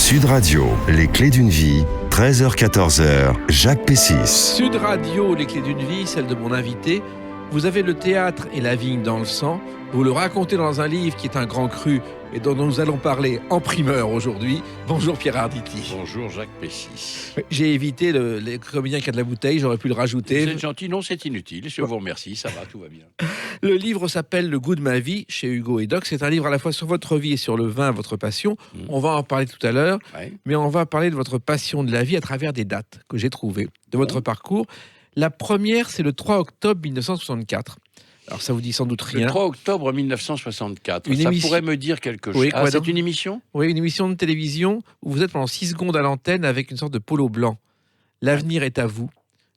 Sud Radio, les clés d'une vie, 13h-14h, Jacques Pessis. Sud Radio, les clés d'une vie, celle de mon invité. Vous avez le théâtre et la vigne dans le sang. Vous le racontez dans un livre qui est un grand cru et dont nous allons parler en primeur aujourd'hui. Bonjour Pierre Arditi. Bonjour Jacques Pessis. J'ai évité les comédiens qui a de la bouteille, j'aurais pu le rajouter. Vous êtes gentil, non c'est inutile, je vous remercie, ça va, tout va bien. Le livre s'appelle Le goût de ma vie, chez Hugo et Doc. C'est un livre à la fois sur votre vie et sur le vin, votre passion. On va en parler tout à l'heure, mais on va parler de votre passion de la vie à travers des dates que j'ai trouvées de votre parcours. La première, c'est le 3 octobre 1964. Alors ça vous dit sans doute rien. Le 3 octobre 1964, ça pourrait me dire quelque chose. Oui, c'est une émission ? Oui, une émission de télévision où vous êtes pendant 6 secondes à l'antenne avec une sorte de polo blanc. L'avenir est à vous.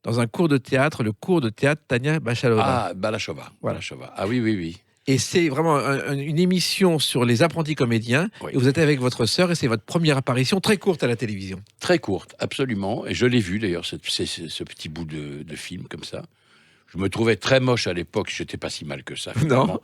Dans un cours de théâtre, le cours de théâtre Tania Bachalova. Ah, Balachova. Voilà. Ah oui. Et c'est vraiment une émission sur les apprentis comédiens. Oui. Et vous êtes avec votre sœur et c'est votre première apparition très courte à la télévision. Très courte, absolument. Et je l'ai vu d'ailleurs, ce petit bout de film comme ça. Je me trouvais très moche à l'époque, j'étais pas si mal que ça. Finalement. Non.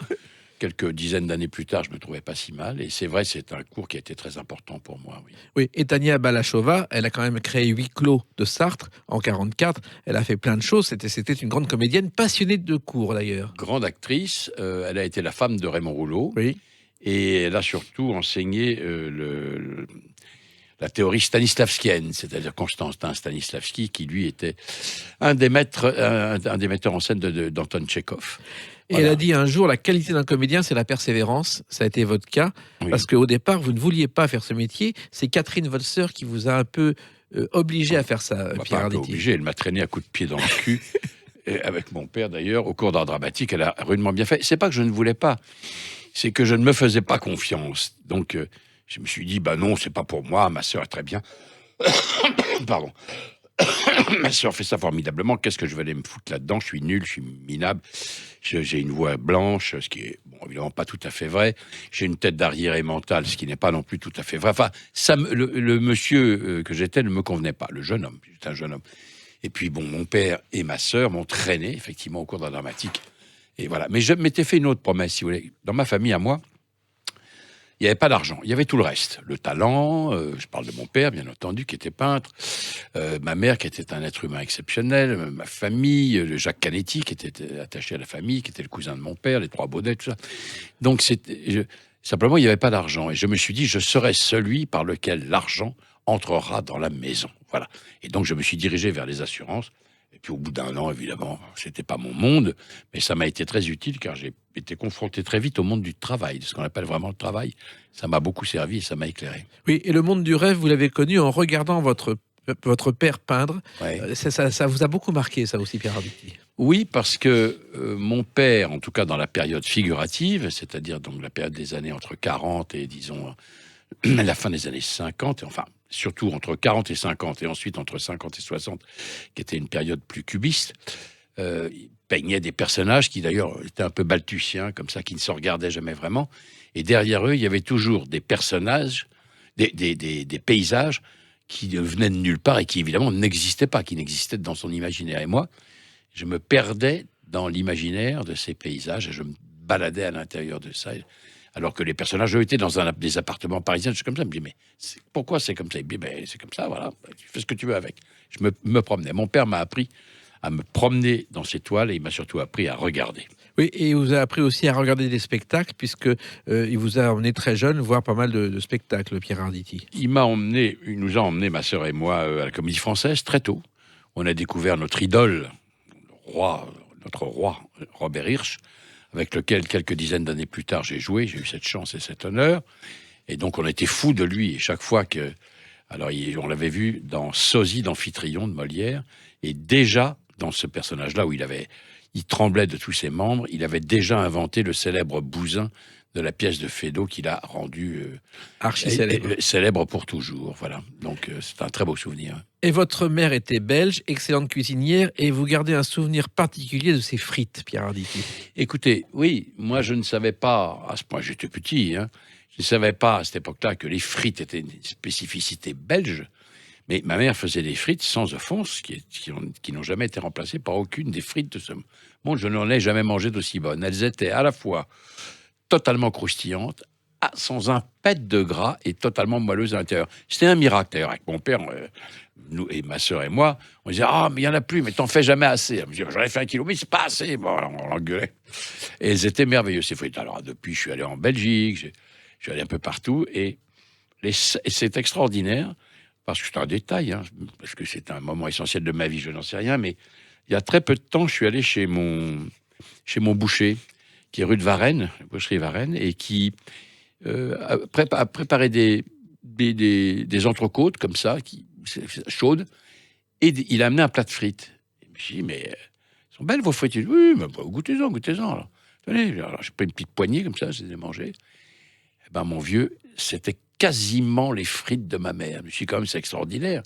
Quelques dizaines d'années plus tard, je me trouvais pas si mal. Et c'est vrai, c'est un cours qui a été très important pour moi. Oui, et Tania Balachova, elle a quand même créé Huis clos de Sartre en 1944. Elle a fait plein de choses. C'était une grande comédienne, passionnée de cours d'ailleurs. Grande actrice, elle a été la femme de Raymond Rouleau. Oui. Et elle a surtout enseigné la théorie stanislavskienne, c'est-à-dire Constantin Stanislavski, qui lui était un des metteurs en scène d'Anton Tchekhov. Et elle a dit un jour, la qualité d'un comédien, c'est la persévérance. Ça a été votre cas, parce qu'au départ, vous ne vouliez pas faire ce métier. C'est Catherine, votre sœur, qui vous a un peu obligé à faire ça, Pierre Arditi. Obligé, elle m'a traîné à coups de pied dans le cul, et avec mon père d'ailleurs, au cours d'art dramatique, elle a rudement bien fait. C'est pas que je ne voulais pas, c'est que je ne me faisais pas confiance. Donc, je me suis dit, non, c'est pas pour moi, ma sœur est très bien. Pardon. Ma sœur fait ça formidablement, qu'est-ce que je vais aller me foutre là-dedans? Je suis nul, je suis minable, j'ai une voix blanche, ce qui est, évidemment pas tout à fait vrai. J'ai une tête d'arriéré mental, ce qui n'est pas non plus tout à fait vrai. Enfin, le monsieur que j'étais ne me convenait pas, le jeune homme, j'étais un jeune homme. Et puis, mon père et ma sœur m'ont traîné, effectivement, au cours d'un dramatique. Et voilà. Mais je m'étais fait une autre promesse, si vous voulez. Dans ma famille, à moi, il n'y avait pas d'argent, il y avait tout le reste. Le talent, je parle de mon père, bien entendu, qui était peintre, ma mère, qui était un être humain exceptionnel, ma famille, Jacques Canetti, qui était attaché à la famille, qui était le cousin de mon père, les trois Baudet, tout ça. Donc, simplement, il n'y avait pas d'argent. Et je me suis dit, je serai celui par lequel l'argent entrera dans la maison. Voilà. Et donc, je me suis dirigé vers les assurances. Et puis, au bout d'un an, évidemment, c'était pas mon monde, mais ça m'a été très utile car j'ai été confronté très vite au monde du travail, de ce qu'on appelle vraiment le travail. Ça m'a beaucoup servi et ça m'a éclairé. Oui, et le monde du rêve, vous l'avez connu en regardant votre père peindre. Ouais. Ça vous a beaucoup marqué, ça aussi, Pierre Arditi. Oui, parce que mon père, en tout cas dans la période figurative, c'est-à-dire donc la période des années entre 40 et, disons, la fin des années 50, enfin, surtout entre 40 et 50, et ensuite entre 50 et 60, qui était une période plus cubiste, il peignait des personnages qui d'ailleurs étaient un peu baltutiens, comme ça, qui ne se regardaient jamais vraiment. Et derrière eux, il y avait toujours des personnages, des paysages qui venaient de nulle part et qui évidemment n'existaient pas, qui n'existaient dans son imaginaire. Et moi, je me perdais dans l'imaginaire de ces paysages et je me baladais à l'intérieur de ça. Alors que les personnages, eux, étaient dans des appartements parisiens, je suis comme ça. Je me dis, mais pourquoi c'est comme ça? Il me dit, c'est comme ça, voilà, tu fais ce que tu veux avec. Je me promenais. Mon père m'a appris à me promener dans ces toiles et il m'a surtout appris à regarder. Oui, et il vous a appris aussi à regarder des spectacles, puisque il vous a emmené très jeune voir pas mal de spectacles, Pierre Arditi. Il nous a emmené, ma sœur et moi, à la Comédie Française très tôt. On a découvert notre idole, notre roi, Robert Hirsch, avec lequel, quelques dizaines d'années plus tard, j'ai joué. J'ai eu cette chance et cet honneur. Et donc, on était fous de lui. Et chaque fois que... Alors, on l'avait vu dans Sosie d'Amphitryon de Molière. Et déjà, dans ce personnage-là, où il tremblait de tous ses membres, il avait déjà inventé le célèbre bousin de la pièce de Feydeau qu'il a rendu célèbre pour toujours. Voilà. Donc, c'est un très beau souvenir. Et votre mère était belge, excellente cuisinière, et vous gardez un souvenir particulier de ses frites, Pierre Arditi. Écoutez, oui, moi je ne savais pas, à ce point j'étais petit, je ne savais pas à cette époque-là que les frites étaient une spécificité belge, mais ma mère faisait des frites sans offense, qui n'ont jamais été remplacées par aucune des frites de ce monde. Je n'en ai jamais mangé d'aussi bonnes. Elles étaient à la fois totalement croustillantes, sans un pet de gras et totalement moelleuse à l'intérieur. C'était un miracle, d'ailleurs, avec mon père, nous et ma sœur et moi, on disait « Ah, mais il n'y en a plus, mais t'en fais jamais assez. » On me disait « J'en ai fait 1 kilo, mais c'est pas assez. » Bon, on l'engueulait. Et elles étaient merveilleuses, ces frites. Alors, depuis, je suis allé en Belgique, je suis allé un peu partout, et c'est extraordinaire, parce que c'est un détail, hein, parce que c'est un moment essentiel de ma vie, je n'en sais rien, mais il y a très peu de temps, je suis allé chez mon boucher, qui est rue de Varennes, la boucherie Varennes, et qui a préparé des entrecôtes comme ça, chaudes, et il a amené un plat de frites. Et je me suis dit, mais elles sont belles vos frites. Il dit, oui, mais goûtez-en, goûtez-en. Alors, tenez, alors j'ai pris une petite poignée comme ça, je les ai mangées. Eh ben, mon vieux, c'était quasiment les frites de ma mère. Je me suis dit, quand même, c'est extraordinaire.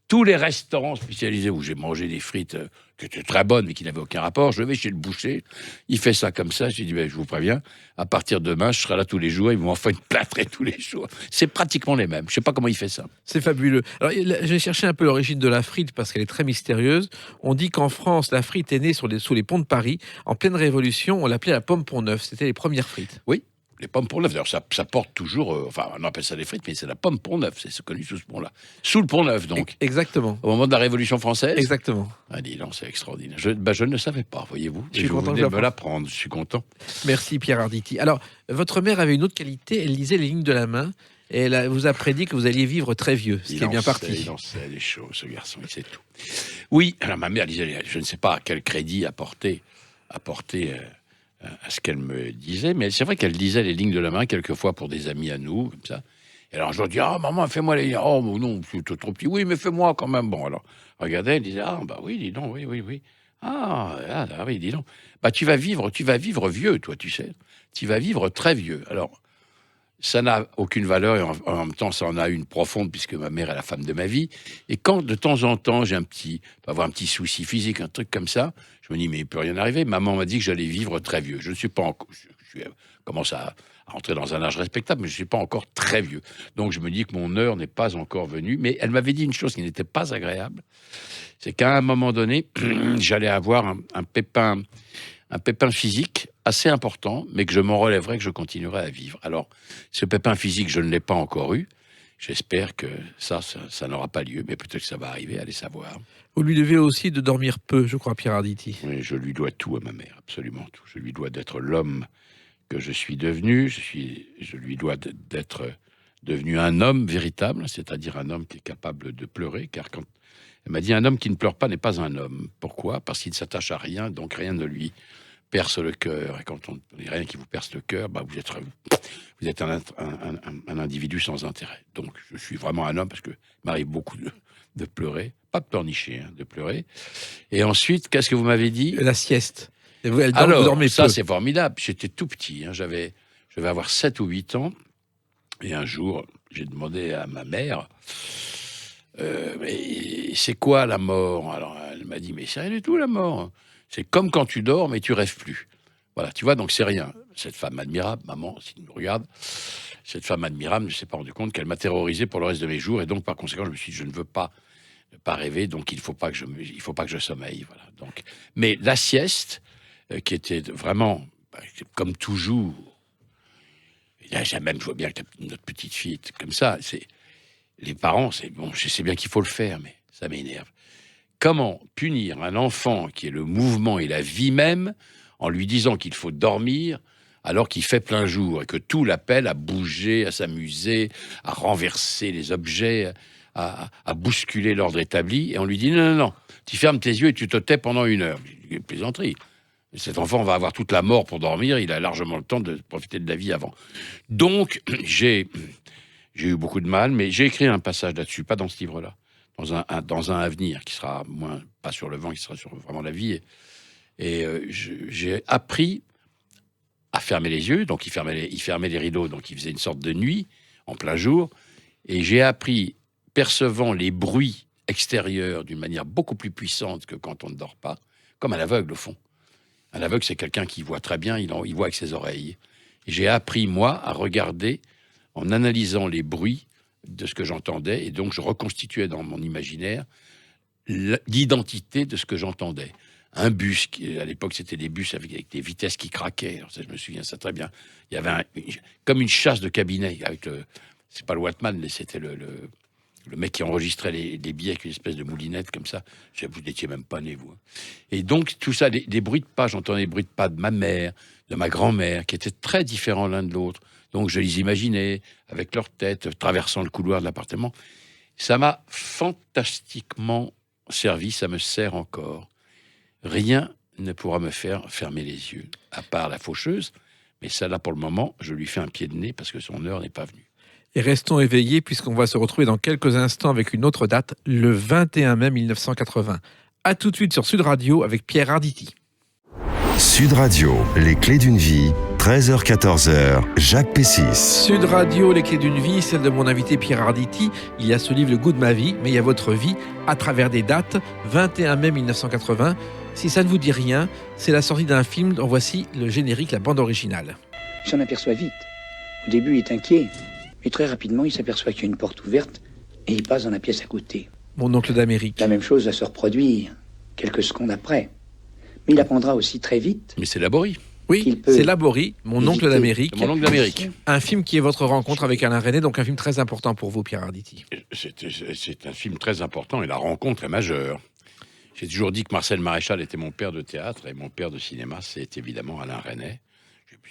Tous les restaurants spécialisés où j'ai mangé des frites qui étaient très bonnes mais qui n'avaient aucun rapport, je vais chez le boucher, il fait ça comme ça, j'ai dit, ben, je vous préviens, à partir de demain, je serai là tous les jours, ils vont enfin une plâtrée tous les jours. C'est pratiquement les mêmes, je ne sais pas comment il fait ça. C'est fabuleux. Alors, j'ai cherché un peu l'origine de la frite parce qu'elle est très mystérieuse. On dit qu'en France, la frite est née sous les ponts de Paris. En pleine Révolution, on l'appelait la pomme Pont-Neuf. C'était les premières frites. Oui, les pommes Pont-Neuf. D'ailleurs, ça porte toujours... enfin, on appelle ça des frites, mais c'est la pomme Pont-Neuf. C'est connu sous ce pont-là. Sous le Pont-Neuf, donc. Exactement. Au moment de la Révolution française. Exactement. Ah, dis donc, c'est extraordinaire. Je ne le savais pas, voyez-vous. Je suis content de me l'apprendre. Je suis content. Merci, Pierre Arditi. Alors, votre mère avait une autre qualité. Elle lisait les lignes de la main. Et elle vous a prédit que vous alliez vivre très vieux, ce qui est bien parti. Il en sait des choses, ce garçon, il sait tout. Oui, alors ma mère disait, je ne sais pas à quel crédit apporter à ce qu'elle me disait, mais c'est vrai qu'elle lisait les lignes de la main quelquefois pour des amis à nous, comme ça. Et alors je leur dis, ah maman, fais-moi les lignes. Oh non, c'est trop petit. Oui, mais fais-moi quand même. Bon, alors, regardez, elle disait, ah bah oui, dis donc, oui. Oui, dis donc. Bah tu vas vivre vieux, toi, tu sais. Tu vas vivre très vieux. Alors, ça n'a aucune valeur et en même temps, ça en a une profonde puisque ma mère est la femme de ma vie. Et quand de temps en temps, avoir un petit souci physique, un truc comme ça, je me dis, mais il peut rien arriver. Maman m'a dit que j'allais vivre très vieux. Je ne suis pas encore, je commence à rentrer dans un âge respectable, mais je ne suis pas encore très vieux. Donc je me dis que mon heure n'est pas encore venue. Mais elle m'avait dit une chose qui n'était pas agréable, c'est qu'à un moment donné, j'allais avoir un pépin physique assez important, mais que je m'en relèverai, que je continuerai à vivre. Alors, ce pépin physique, je ne l'ai pas encore eu. J'espère que ça n'aura pas lieu, mais peut-être que ça va arriver, allez savoir. Vous lui devez aussi de dormir peu, je crois, Pierre Arditi. Oui, je lui dois tout à ma mère, absolument tout. Je lui dois d'être l'homme que je suis devenu. Je lui dois d'être devenu un homme véritable, c'est-à-dire un homme qui est capable de pleurer, car quand elle m'a dit un homme qui ne pleure pas n'est pas un homme. Pourquoi ? Parce qu'il ne s'attache à rien, donc rien ne lui perce le cœur. Et quand on n'a rien qui vous perce le cœur, bah vous êtes un individu sans intérêt. Donc je suis vraiment un homme parce que il m'arrive beaucoup de pleurer, pas de pleurnicher, de pleurer. Et ensuite, qu'est-ce que vous m'avez dit ? La sieste. Vous Alors, dormez ça peu. c'est formidable. J'étais tout petit, je vais avoir 7 ou 8 ans. Et un jour, j'ai demandé à ma mère, mais c'est quoi la mort ? Alors elle m'a dit, mais c'est rien du tout la mort. C'est comme quand tu dors, mais tu rêves plus. Voilà, tu vois, donc c'est rien. Cette femme admirable, maman, si tu me regardes, cette femme admirable ne s'est pas rendu compte qu'elle m'a terrorisé pour le reste de mes jours. Et donc, par conséquent, je me suis dit, je ne veux pas rêver, donc il faut pas que je sommeille. Voilà. Donc, mais la sieste, qui était vraiment, comme toujours, là, même, je vois bien que notre petite fille est comme ça. Les parents, je sais bien qu'il faut le faire, mais ça m'énerve. Comment punir un enfant qui est le mouvement et la vie même en lui disant qu'il faut dormir alors qu'il fait plein jour et que tout l'appelle à bouger, à s'amuser, à renverser les objets, à bousculer l'ordre établi, et on lui dit non, tu fermes tes yeux et tu te tais pendant 1 heure. Plaisanterie. Cet enfant va avoir toute la mort pour dormir, il a largement le temps de profiter de la vie avant. Donc, j'ai eu beaucoup de mal, mais j'ai écrit un passage là-dessus, pas dans ce livre-là, dans un avenir qui sera moins, pas sur le vent, qui sera sur vraiment la vie. Et j'ai appris à fermer les yeux, donc il fermait les rideaux, donc il faisait une sorte de nuit en plein jour, et j'ai appris, percevant les bruits extérieurs d'une manière beaucoup plus puissante que quand on ne dort pas, comme un aveugle au fond. Un aveugle, c'est quelqu'un qui voit très bien, il voit avec ses oreilles. Et j'ai appris, moi, à regarder en analysant les bruits de ce que j'entendais, et donc je reconstituais dans mon imaginaire l'identité de ce que j'entendais. un bus, à l'époque c'était des bus avec des vitesses qui craquaient. Alors ça, je me souviens ça très bien. Il y avait comme une chasse de cabinet avec c'est pas le Walkman, mais c'était le mec qui enregistrait les billets avec une espèce de moulinette comme ça. Vous n'étiez même pas né, vous. Et donc, tout ça, des bruits de pas, j'entendais des bruits de pas de ma mère, de ma grand-mère, qui étaient très différents l'un de l'autre. Donc, je les imaginais avec leur tête, traversant le couloir de l'appartement. Ça m'a fantastiquement servi, ça me sert encore. Rien ne pourra me faire fermer les yeux, à part la faucheuse. Mais ça, là, pour le moment, je lui fais un pied de nez parce que son heure n'est pas venue. Et restons éveillés puisqu'on va se retrouver dans quelques instants avec une autre date, le 21 mai 1980. A tout de suite sur Sud Radio avec Pierre Arditi. Sud Radio, les clés d'une vie, 13h-14h, Jacques Pessis. Sud Radio, les clés d'une vie, celle de mon invité Pierre Arditi. Il y a ce livre, Le goût de ma vie, mais il y a votre vie à travers des dates. 21 mai 1980. Si ça ne vous dit rien, c'est la sortie d'un film dont voici le générique, la bande originale. Il s'en aperçoit vite. Au début, il est inquiet. Mais très rapidement, il s'aperçoit qu'il y a une porte ouverte et il passe dans la pièce à côté. Mon oncle d'Amérique. La même chose va se reproduire quelques secondes après. Mais il apprendra aussi très vite. Mais c'est Laborie. Oui, c'est Laborie, mon oncle d'Amérique. Mon oncle d'Amérique. Un film qui est votre rencontre avec Alain Resnais, donc un film très important pour vous, Pierre Arditi. C'est un film très important et la rencontre est majeure. J'ai toujours dit que Marcel Maréchal était mon père de théâtre et mon père de cinéma, c'est évidemment Alain Resnais.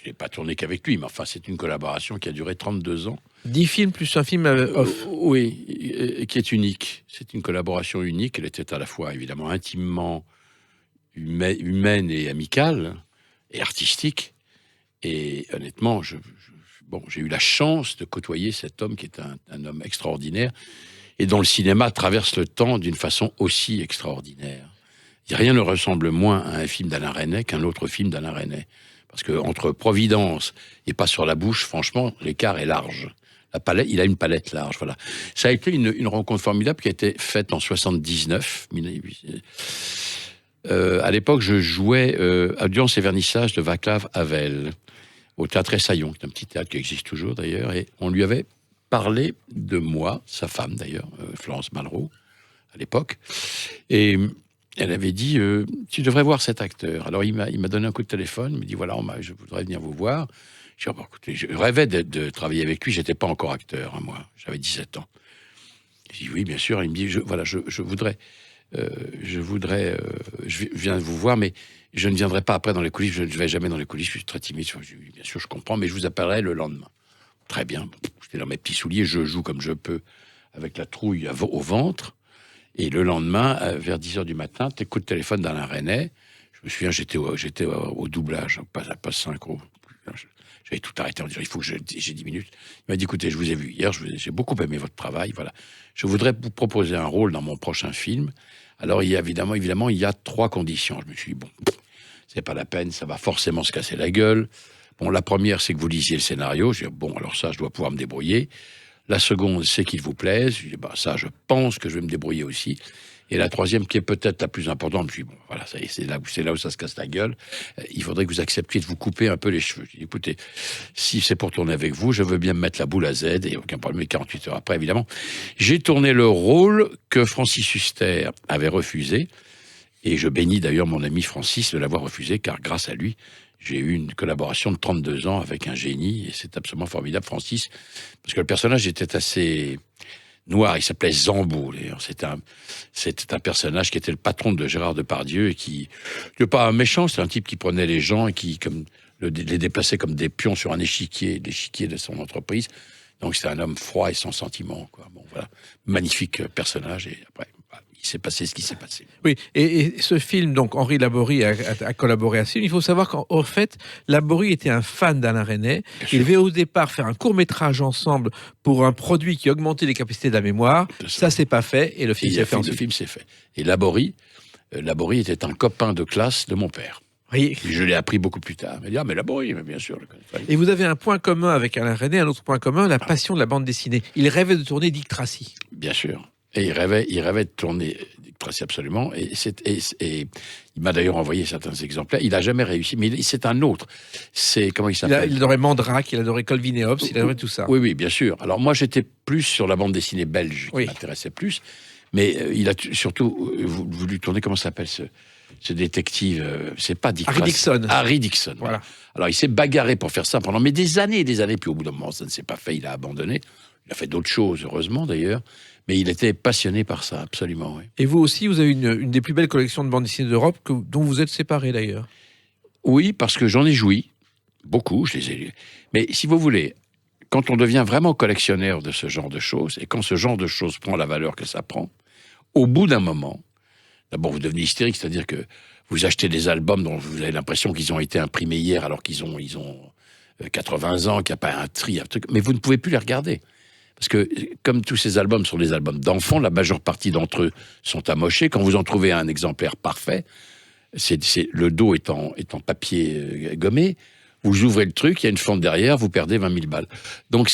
Je n'ai pas tourné qu'avec lui, mais enfin, c'est une collaboration qui a duré 32 ans. 10 films plus un film off. Oui, qui est unique. C'est une collaboration unique. Elle était à la fois, évidemment, intimement humaine et amicale et artistique. Et honnêtement, j'ai eu la chance de côtoyer cet homme qui est un homme extraordinaire et dont le cinéma traverse le temps d'une façon aussi extraordinaire. Rien ne ressemble moins à un film d'Alain Resnais qu'un autre film d'Alain Resnais. Parce que entre Providence et Pas sur la bouche, franchement, l'écart est large. Il a une palette large, voilà. Ça a été une rencontre formidable qui a été faite en 79. À l'époque, je jouais durant ces vernissages de Václav Havel au Théâtre Essaillon, qui est un petit théâtre qui existe toujours d'ailleurs, et on lui avait parlé de moi, sa femme d'ailleurs, Florence Malraux, à l'époque, et elle avait dit tu devrais voir cet acteur. Alors il m'a donné un coup de téléphone, il me dit voilà, je voudrais venir vous voir. Je dis, écoutez, je rêvais de travailler avec lui, j'étais pas encore acteur, hein, moi, j'avais 17 ans. Je dis oui, bien sûr. Il me dit je viens vous voir, mais je ne viendrai pas après dans les coulisses, je ne vais jamais dans les coulisses, je suis très timide. Je dis, oui, bien sûr, je comprends, mais je vous appellerai le lendemain. Très bien, j'étais dans mes petits souliers, je joue comme je peux, avec la trouille au ventre. Et le lendemain, vers 10h du matin, coup de téléphone d'Alain Resnais. Je me souviens, j'étais au doublage, pas synchro. J'avais tout arrêté en disant, il faut que j'ai 10 minutes. Il m'a dit, écoutez, je vous ai vu hier, j'ai beaucoup aimé votre travail, voilà. Je voudrais vous proposer un rôle dans mon prochain film. Alors, il y a évidemment, il y a 3 conditions. Je me suis dit, bon, c'est pas la peine, ça va forcément se casser la gueule. Bon, la première, c'est que vous lisiez le scénario. Je dis, bon, alors ça, je dois pouvoir me débrouiller. La seconde, c'est qu'il vous plaise. Je dis, ça, je pense que je vais me débrouiller aussi. Et la troisième, qui est peut-être la plus importante, je dis, bon, voilà, c'est là où ça se casse la gueule. Il faudrait que vous acceptiez de vous couper un peu les cheveux. Je dis, écoutez, si c'est pour tourner avec vous, je veux bien me mettre la boule à Z, et aucun problème. Et 48 heures après, évidemment, j'ai tourné le rôle que Francis Huster avait refusé. Et je bénis d'ailleurs mon ami Francis de l'avoir refusé, car grâce à lui, j'ai eu une collaboration de 32 ans avec un génie, et c'est absolument formidable, Francis, parce que le personnage était assez noir, il s'appelait Zambou. C'était un personnage qui était le patron de Gérard Depardieu, et qui n'est pas un méchant, c'est un type qui prenait les gens et qui les déplaçait comme des pions sur un échiquier de son entreprise. Donc c'était un homme froid et sans sentiment, quoi. Bon, voilà, magnifique personnage, et après... il s'est passé ce qui s'est passé. Oui, et ce film, donc Henri Laborie a collaboré à ce film. Il faut savoir qu'en fait, Laborie était un fan d'Alain Resnais. Il devait au départ faire un court-métrage ensemble pour un produit qui augmentait les capacités de la mémoire. Ça s'est pas fait, et le film s'est fait ensuite. Le film s'est fait. Et Laborie était un copain de classe de mon père. Oui. Je l'ai appris beaucoup plus tard. Il m'a dit, mais Laborie, bien sûr. Et vous avez un point commun avec Alain Resnais, un autre point commun, la passion de la bande dessinée. Il rêvait de tourner Dick Tracy. Bien sûr. Et il rêvait de tourner Dick Tracy, absolument. Et il m'a d'ailleurs envoyé certains exemplaires. Il n'a jamais réussi, mais c'est un autre. Comment il s'appelle ? Il adorait Mandrake, il adorait Colvin et Hobbes, il adorait tout ça. Oui, bien sûr. Alors moi, j'étais plus sur la bande dessinée belge qui m'intéressait plus. Mais il a surtout voulu tourner, comment ça s'appelle ce détective, c'est pas Dick Harry Dixon. Harry Dixon. Voilà. Alors, il s'est bagarré pour faire ça pendant des années et des années, puis au bout d'un moment, ça ne s'est pas fait, il a abandonné. Il a fait d'autres choses, heureusement d'ailleurs, mais il était passionné par ça, absolument. Oui, Et vous aussi, vous avez une des plus belles collections de bandes dessinées d'Europe, dont vous êtes séparé d'ailleurs. oui, parce que j'en ai joui, beaucoup, je les ai... Mais si vous voulez, quand on devient vraiment collectionneur de ce genre de choses, et quand ce genre de choses prend la valeur que ça prend, au bout d'un moment, d'abord vous devenez hystérique, c'est-à-dire que vous achetez des albums dont vous avez l'impression qu'ils ont été imprimés hier alors qu'ils ont 80 ans, qu'il n'y a pas un tri, un truc, mais vous ne pouvez plus les regarder. Parce que, comme tous ces albums sont des albums d'enfants, la majeure partie d'entre eux sont amochés. Quand vous en trouvez un exemplaire parfait, le dos est en papier gommé, vous ouvrez le truc, il y a une fente derrière, vous perdez 20 000 balles. Donc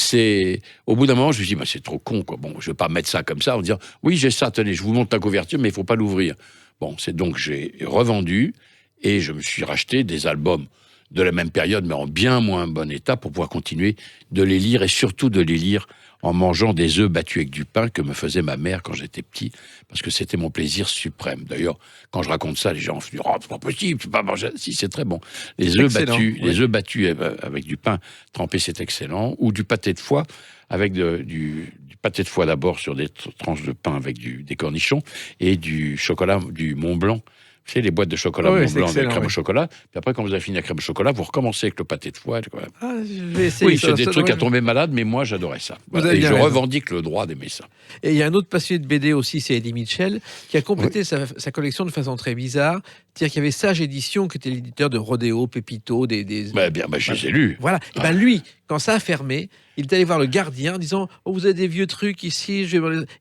au bout d'un moment, je me suis dit, c'est trop con, quoi. Bon, je vais pas mettre ça comme ça, en disant, oui, j'ai ça, tenez, je vous montre la couverture, mais il faut pas l'ouvrir. Bon, c'est donc, j'ai revendu, et je me suis racheté des albums de la même période, mais en bien moins bon état, pour pouvoir continuer de les lire, et surtout de les lire en mangeant des œufs battus avec du pain que me faisait ma mère quand j'étais petit, parce que c'était mon plaisir suprême. D'ailleurs, quand je raconte ça, les gens se disent, oh, c'est pas possible, tu peux pas manger. Si, c'est très bon. Les œufs battus avec du pain trempé, c'est excellent, ou du pâté de foie, avec du pâté de foie d'abord sur des tranches de pain avec des cornichons, et du chocolat, du Mont Blanc. Vous savez, les boîtes de chocolat Mont Blanc avec crème au chocolat. Puis après, quand vous avez fini la crème au chocolat, vous recommencez avec le pâté de foie. Ah, je vais essayer. Oui, c'est des trucs à tomber malade, mais moi, j'adorais ça. Voilà. Et je revendique le droit d'aimer ça. Et il y a un autre passionné de BD aussi, c'est Eddie Mitchell, qui a complété sa collection de façon très bizarre. C'est-à-dire qu'il y avait Sage Édition, qui était l'éditeur de Rodéo, Pépito, je les ai lus. Voilà. Et lui, quand ça a fermé, il est allé voir le gardien en disant, oh, vous avez des vieux trucs ici.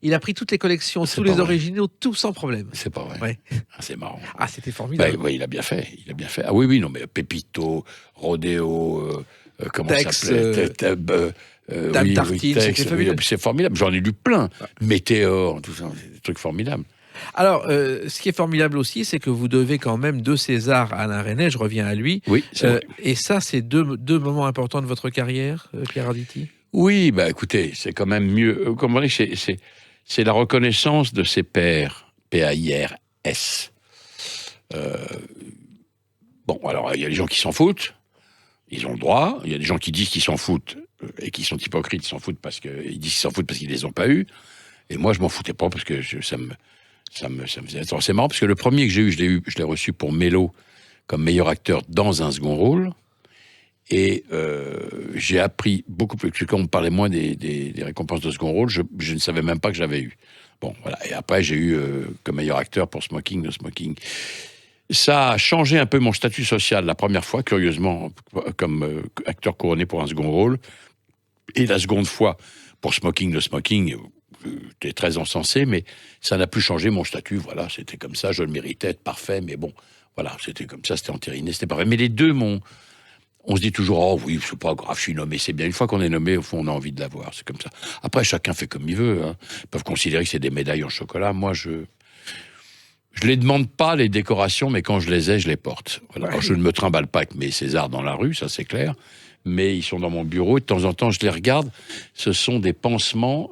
Il a pris toutes les collections, tous les originaux, tout sans problème. C'est pas vrai. Ouais. Ah, c'est marrant. Ah, c'était formidable. Oui, il a bien fait. Ah oui, non, mais Pépito, Rodéo, comment ça s'appelait Dame Tartine, c'était fabuleux. C'est formidable. J'en ai lu plein. Météore, tout ça, des trucs formidables. Alors, ce qui est formidable aussi, c'est que vous devez quand même 2 Césars à Alain Resnais, je reviens à lui. Oui, c'est vrai. Et ça, c'est deux moments importants de votre carrière, Pierre Arditi. Oui, écoutez, c'est quand même mieux. Comment dire, c'est la reconnaissance de ses pairs, P-A-I-R-S. Bon, alors, il y a des gens qui s'en foutent, ils ont le droit. Il y a des gens qui disent qu'ils s'en foutent, et qui sont hypocrites, ils s'en foutent parce qu'ils disent qu'ils s'en foutent parce qu'ils les ont pas eus. Et moi, je m'en foutais pas parce que ça me faisait... Alors, c'est marrant parce que le premier que j'ai eu, je l'ai reçu pour Mélo comme meilleur acteur dans un second rôle. Et j'ai appris beaucoup plus. Quand on parlait moins des récompenses de second rôle, je ne savais même pas que j'avais eu. Bon, voilà. Et après, j'ai eu comme meilleur acteur pour Smoking, No Smoking. Ça a changé un peu mon statut social la première fois, curieusement, comme acteur couronné pour un second rôle. Et la seconde fois, pour Smoking, No Smoking, j'étais très encensé, mais ça n'a plus changé mon statut. Voilà, c'était comme ça, je le méritais, être parfait, mais bon, voilà, c'était comme ça, c'était entériné, c'était pas vrai. Mais les deux on se dit toujours, oh oui, c'est pas grave, je suis nommé, c'est bien. Une fois qu'on est nommé, au fond, on a envie de l'avoir, c'est comme ça. Après, chacun fait comme il veut. Hein. Ils peuvent considérer que c'est des médailles en chocolat. Moi, je les demande pas, les décorations, mais quand je les ai, je les porte. Voilà. Alors, je ne me trimballe pas avec mes Césars dans la rue, ça c'est clair, mais ils sont dans mon bureau, et de temps en temps, je les regarde. Ce sont des pansements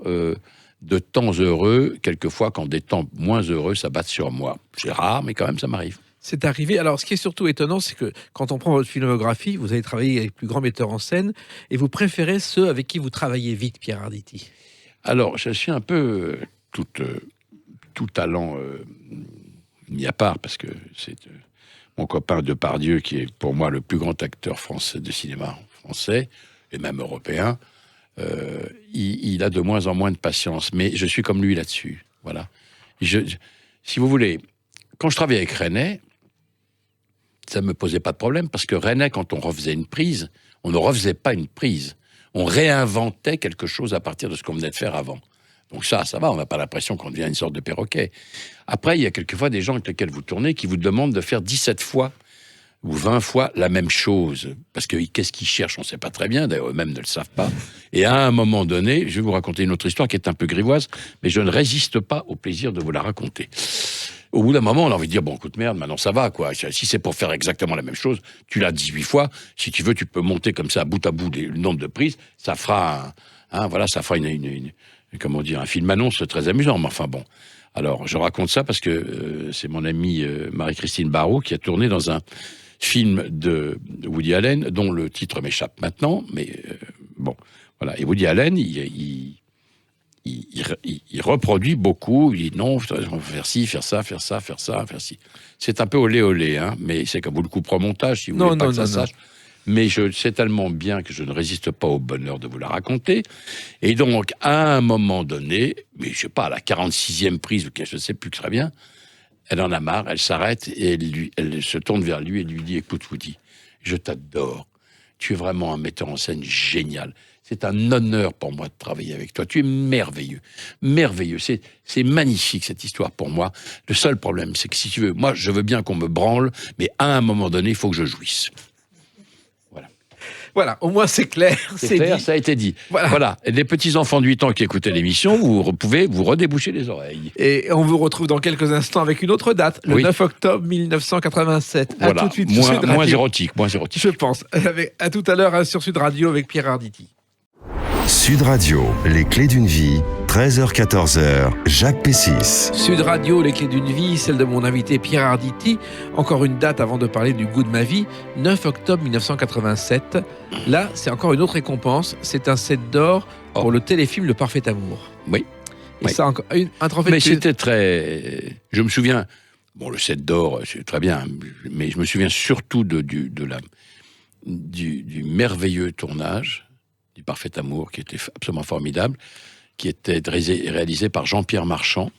de temps heureux, quelquefois, quand des temps moins heureux s'abattent sur moi. C'est rare, mais quand même, ça m'arrive. C'est arrivé. Alors, ce qui est surtout étonnant, c'est que quand on prend votre filmographie, vous avez travaillé avec les plus grands metteurs en scène, et vous préférez ceux avec qui vous travaillez vite, Pierre Arditi. Alors, je suis un peu tout talent mis à part, parce que c'est mon copain Depardieu, qui est pour moi le plus grand acteur français de cinéma français, et même européen. Il a de moins en moins de patience, mais je suis comme lui là-dessus. Voilà. Si vous voulez, quand je travaillais avec Resnais, ça ne me posait pas de problème, parce que Resnais, quand on refaisait une prise, on ne refaisait pas une prise. On réinventait quelque chose à partir de ce qu'on venait de faire avant. Donc ça va, on n'a pas l'impression qu'on devient une sorte de perroquet. Après, il y a quelquefois des gens avec lesquels vous tournez qui vous demandent de faire 17 fois ou 20 fois la même chose. Parce que qu'est-ce qu'ils cherchent, on ne sait pas très bien, d'ailleurs eux-mêmes ne le savent pas. Et à un moment donné, je vais vous raconter une autre histoire qui est un peu grivoise, mais je ne résiste pas au plaisir de vous la raconter. Au bout d'un moment, on a envie de dire, bon, écoute, merde, maintenant ça va, quoi. Si c'est pour faire exactement la même chose, tu l'as 18 fois. Si tu veux, tu peux monter comme ça, bout à bout, le nombre de prises. Ça fera ça fera comment dire, un film annonce très amusant, mais enfin bon. Alors, je raconte ça parce que c'est mon amie Marie-Christine Barrault qui a tourné dans un film de Woody Allen, dont le titre m'échappe maintenant, mais bon, voilà. Et Woody Allen, il reproduit beaucoup, il dit non, on va faire ci, faire ça, faire ça, faire ça, faire ci. C'est un peu olé olé, hein, mais c'est comme vous le coupez au montage, si vous voulez pas que ça sache. Mais c'est tellement bien que je ne résiste pas au bonheur de vous la raconter. Et donc, à un moment donné, mais je sais pas, à la 46e prise, je ne sais plus très bien, elle en a marre, elle s'arrête et elle se tourne vers lui et lui dit « Écoute, Woody, je t'adore. Tu es vraiment un metteur en scène génial. C'est un honneur pour moi de travailler avec toi. Tu es merveilleux. Merveilleux. C'est magnifique, cette histoire, pour moi. Le seul problème, c'est que si tu veux, moi, je veux bien qu'on me branle, mais à un moment donné, il faut que je jouisse. » Voilà, au moins c'est clair. C'est clair, dit. Ça a été dit. Voilà. Et les petits-enfants de 8 ans qui écoutaient l'émission, vous pouvez vous redéboucher les oreilles. Et on vous retrouve dans quelques instants avec une autre date, le 9 octobre 1987. Voilà. À tout de suite moins, sur Sud moins Radio. érotique. Je pense. À tout à l'heure sur Sud Radio avec Pierre Arditi. Sud Radio, les clés d'une vie, 13h-14h, Jacques Pessis. Sud Radio, les clés d'une vie, celle de mon invité Pierre Arditi. Encore une date avant de parler du goût de ma vie, 9 octobre 1987. Là, c'est encore une autre récompense. C'est un 7 d'or pour le téléfilm Le Parfait Amour. Oui. Et ça, encore un trophée. Mais c'était très... Je me souviens... Bon, le 7 d'or, c'est très bien, mais je me souviens surtout du merveilleux tournage du Parfait Amour, qui était absolument formidable, qui était réalisé par Jean-Pierre Marchand.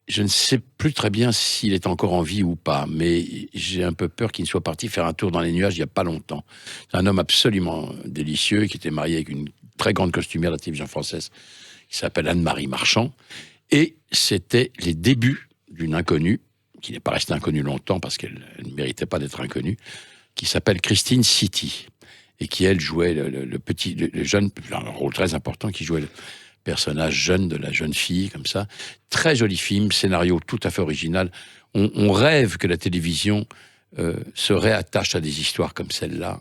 Je ne sais plus très bien s'il est encore en vie ou pas, mais j'ai un peu peur qu'il ne soit parti faire un tour dans les nuages il n'y a pas longtemps. C'est un homme absolument délicieux, qui était marié avec une très grande costumière de la télévision française, qui s'appelle Anne-Marie Marchand, et c'était les débuts d'une inconnue, qui n'est pas restée inconnue longtemps, parce qu'elle ne méritait pas d'être inconnue, qui s'appelle Christine City, et qui, elle, jouait le jeune, un rôle très important, qui jouait le personnage jeune de la jeune fille, comme ça. Très joli film, scénario tout à fait original. On rêve que la télévision se réattache à des histoires comme celle-là,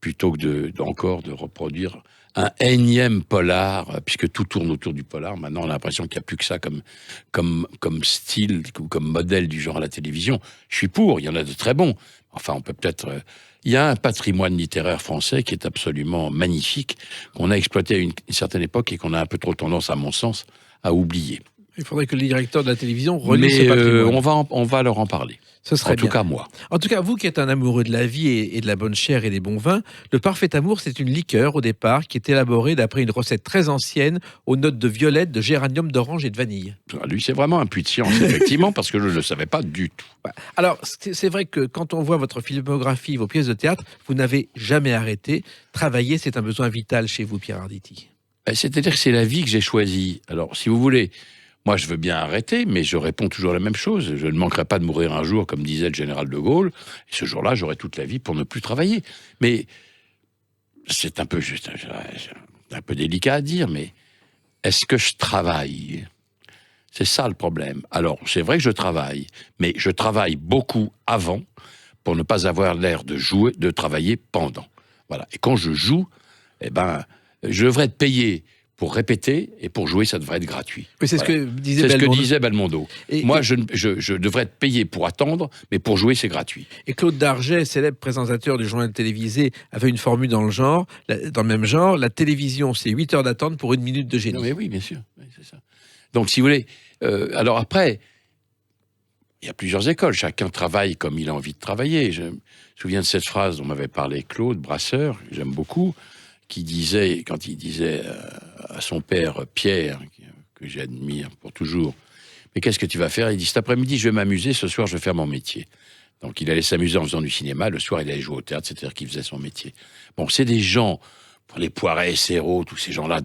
plutôt que encore de reproduire un énième polar, puisque tout tourne autour du polar. Maintenant, on a l'impression qu'il n'y a plus que ça comme style, comme modèle du genre à la télévision. Je suis pour, il y en a de très bons. Enfin, on peut peut-être... Il y a un patrimoine littéraire français qui est absolument magnifique, qu'on a exploité à une certaine époque et qu'on a un peu trop tendance, à mon sens, à oublier. Il faudrait que le directeur de la télévision relise ce patrimoine. On va leur en parler. Ce serait bien. En tout cas, moi. En tout cas, vous qui êtes un amoureux de la vie et de la bonne chair et des bons vins, le Parfait Amour, c'est une liqueur au départ qui est élaborée d'après une recette très ancienne aux notes de violette, de géranium, d'orange et de vanille. Lui, c'est vraiment un puits de science, effectivement, parce que je ne le savais pas du tout. Alors, c'est vrai que quand on voit votre filmographie, vos pièces de théâtre, vous n'avez jamais arrêté. Travailler, c'est un besoin vital chez vous, Pierre Arditi. C'est-à-dire que c'est la vie que j'ai choisie. Alors, si vous voulez... Moi, je veux bien arrêter, mais je réponds toujours la même chose. Je ne manquerai pas de mourir un jour, comme disait le général de Gaulle. Et ce jour-là, j'aurai toute la vie pour ne plus travailler. Mais c'est un peu délicat à dire, mais est-ce que je travaille ? C'est ça le problème. Alors, c'est vrai que je travaille, mais je travaille beaucoup avant pour ne pas avoir l'air de jouer, de travailler pendant. Voilà. Et quand je joue, je devrais être payé pour répéter, et pour jouer, ça devrait être gratuit. Mais c'est voilà. ce que disait Belmondo. C'est ce que disait Belmondo. Moi, je devrais être payé pour attendre, mais pour jouer, c'est gratuit. Et Claude Darget, célèbre présentateur du journal télévisé, avait une formule dans le même genre. La télévision, c'est 8 heures d'attente pour 1 minute de génie. Non, mais oui, bien sûr. Oui, c'est ça. Donc, si vous voulez... alors après, il y a plusieurs écoles. Chacun travaille comme il a envie de travailler. Je me souviens de cette phrase dont m'avait parlé Claude Brasseur, que j'aime beaucoup, qui disait, quand il disait à son père Pierre, que j'admire pour toujours, mais qu'est-ce que tu vas faire ? Il dit, cet après-midi, je vais m'amuser, ce soir, je vais faire mon métier. Donc, il allait s'amuser en faisant du cinéma, le soir, il allait jouer au théâtre, c'est-à-dire qu'il faisait son métier. Bon, c'est des gens, pour les Poiret, Serrault, tous ces gens-là,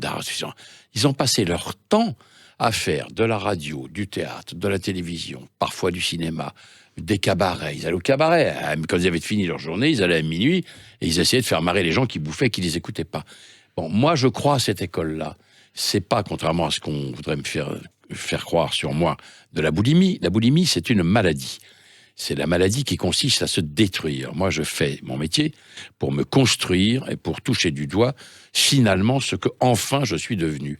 ils ont passé leur temps à faire de la radio, du théâtre, de la télévision, parfois du cinéma, des cabarets. Ils allaient au cabaret. Quand ils avaient fini leur journée, ils allaient à minuit et ils essayaient de faire marrer les gens qui bouffaient, qui les écoutaient pas. Bon, moi, je crois à cette école-là. C'est pas, contrairement à ce qu'on voudrait me faire croire sur moi, de la boulimie. La boulimie, c'est une maladie. C'est la maladie qui consiste à se détruire. Moi, je fais mon métier pour me construire et pour toucher du doigt, finalement, ce que, enfin, je suis devenu.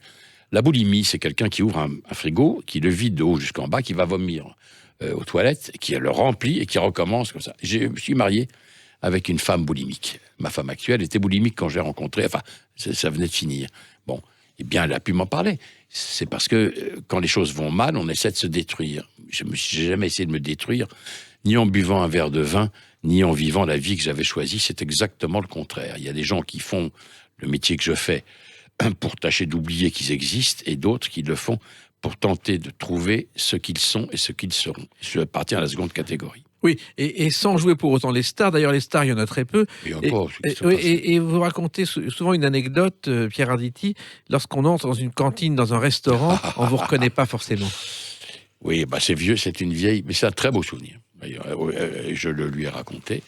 La boulimie, c'est quelqu'un qui ouvre un frigo, qui le vide de haut jusqu'en bas, qui va vomir aux toilettes, qui le remplit et qui recommence comme ça. Je me suis marié avec une femme boulimique. Ma femme actuelle était boulimique quand j'ai rencontré, enfin, ça venait de finir. Bon, eh bien, elle a pu m'en parler. C'est parce que quand les choses vont mal, on essaie de se détruire. J'ai jamais essayé de me détruire, ni en buvant un verre de vin, ni en vivant la vie que j'avais choisie. C'est exactement le contraire. Il y a des gens qui font le métier que je fais pour tâcher d'oublier qu'ils existent, et d'autres qui le font pour tenter de trouver ce qu'ils sont et ce qu'ils seront. Je appartiens à la seconde catégorie. Oui, et sans jouer pour autant les stars. D'ailleurs, les stars, il y en a très peu. Et vous racontez souvent une anecdote, Pierre Arditi, lorsqu'on entre dans une cantine, dans un restaurant, on ne vous reconnaît pas forcément. Oui, c'est vieux, c'est une vieille, mais c'est un très beau souvenir. Je le lui ai raconté.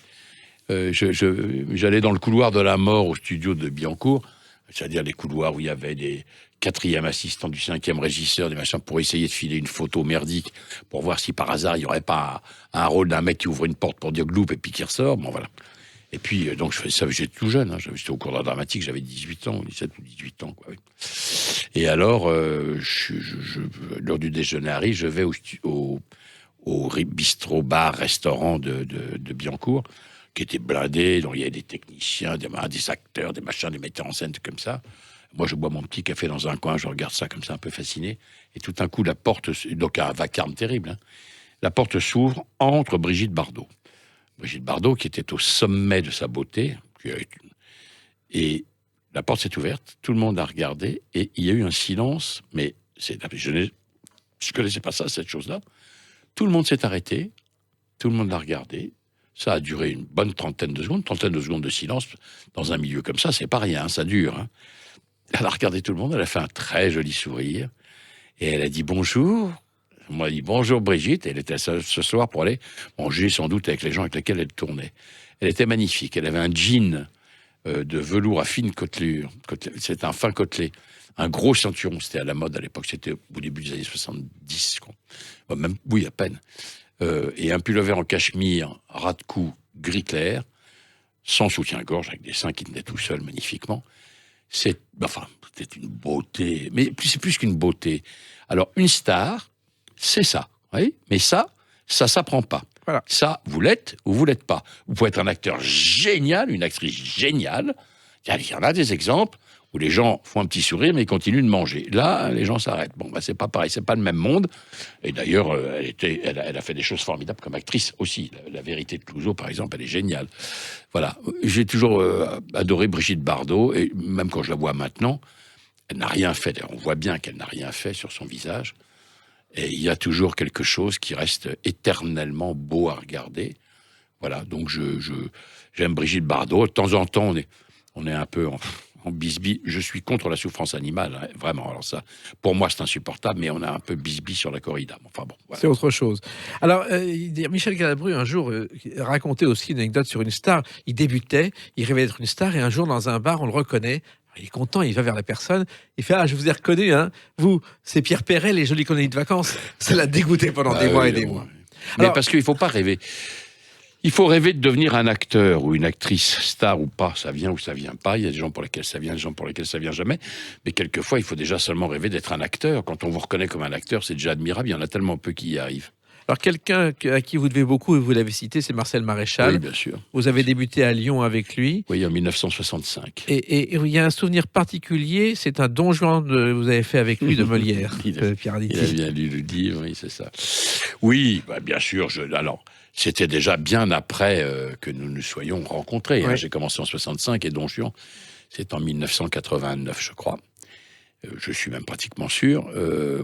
J'allais dans le couloir de la mort au studio de Billancourt, c'est-à-dire les couloirs où il y avait des 4e assistants du 5e régisseur, des machins, pour essayer de filer une photo merdique, pour voir si par hasard il n'y aurait pas un rôle d'un mec qui ouvre une porte pour dire gloup et puis qui ressort. Bon, voilà. Et puis, donc, je fais ça, j'étais tout jeune, hein, j'étais au cours d'art dramatique, j'avais 18 ans, 17 ou 18 ans, quoi. Oui. Et alors, l'heure du déjeuner arrive, je vais au bistrot, bar, restaurant de Billancourt, qui était blindé, dont il y avait des techniciens, des acteurs, des machins, des metteurs en scène, comme ça. Moi, je bois mon petit café dans un coin, je regarde ça comme ça, un peu fasciné. Et tout d'un coup, la porte, donc un vacarme terrible, hein, la porte s'ouvre entre Brigitte Bardot. Brigitte Bardot, qui était au sommet de sa beauté, et la porte s'est ouverte, tout le monde a regardé, et il y a eu un silence, mais je ne connaissais pas ça, cette chose-là. Tout le monde s'est arrêté, tout le monde l'a regardé. Ça a duré une bonne trentaine de secondes de silence. Dans un milieu comme ça, c'est pas rien, ça dure. Hein. Elle a regardé tout le monde, elle a fait un très joli sourire, et elle a dit bonjour. Moi, elle a dit bonjour Brigitte, et elle était ce soir pour aller manger sans doute avec les gens avec lesquels elle tournait. Elle était magnifique, elle avait un jean de velours à fine côtelure, c'était un fin côtelé, un gros ceinturon, c'était à la mode à l'époque, c'était au début des années 70, quoi. Même, oui, à peine. Et un pullover en cachemire, ras de cou, gris clair, sans soutien-gorge, avec des seins qui tenaient tout seuls magnifiquement. C'était une beauté, mais c'est plus qu'une beauté. Alors, une star, c'est ça, oui, mais ça s'apprend pas. Voilà. Ça, vous l'êtes ou vous l'êtes pas. Vous pouvez être un acteur génial, une actrice géniale. Il y en a des exemples où les gens font un petit sourire, mais ils continuent de manger. Là, les gens s'arrêtent. Bon, c'est pas pareil, c'est pas le même monde. Et d'ailleurs, elle a fait des choses formidables comme actrice aussi. La vérité de Clouzot, par exemple, elle est géniale. Voilà. J'ai toujours adoré Brigitte Bardot, et même quand je la vois maintenant, elle n'a rien fait. On voit bien qu'elle n'a rien fait sur son visage. Et il y a toujours quelque chose qui reste éternellement beau à regarder. Voilà. Donc, j'aime Brigitte Bardot. De temps en temps, on est un peu en bisbille. Je suis contre la souffrance animale, hein, vraiment. Alors ça, pour moi, c'est insupportable, mais on a un peu bisbille sur la corrida. Enfin bon, voilà. C'est autre chose. Alors, Michel Galabru, un jour, racontait aussi une anecdote sur une star. Il débutait, il rêvait d'être une star, et un jour, dans un bar, on le reconnaît. Il est content, il va vers la personne, il fait « Ah, je vous ai reconnu, hein. Vous, c'est Pierre Perret, les jolies colonies de vacances. » Ça l'a dégoûté pendant des mois et des mois. Mais alors, parce qu'il ne faut pas rêver. Il faut rêver de devenir un acteur ou une actrice, star ou pas, ça vient ou ça vient pas. Il y a des gens pour lesquels ça vient, des gens pour lesquels ça vient jamais. Mais quelquefois, il faut déjà seulement rêver d'être un acteur. Quand on vous reconnaît comme un acteur, c'est déjà admirable. Il y en a tellement peu qui y arrivent. Alors, quelqu'un à qui vous devez beaucoup, et vous l'avez cité, c'est Marcel Maréchal. Oui, bien sûr. Vous avez débuté à Lyon avec lui. Oui, en 1965. Et il y a un souvenir particulier, c'est un Don Juan que vous avez fait avec lui de Molière, Pierre Arditi. Il a bien lu le livre, oui, c'est ça. Oui, bien sûr. Alors, c'était déjà bien après que nous nous soyons rencontrés. Ouais. Hein. J'ai commencé en 65 et Don Juan, c'est en 1989, je crois. Je suis même pratiquement sûr,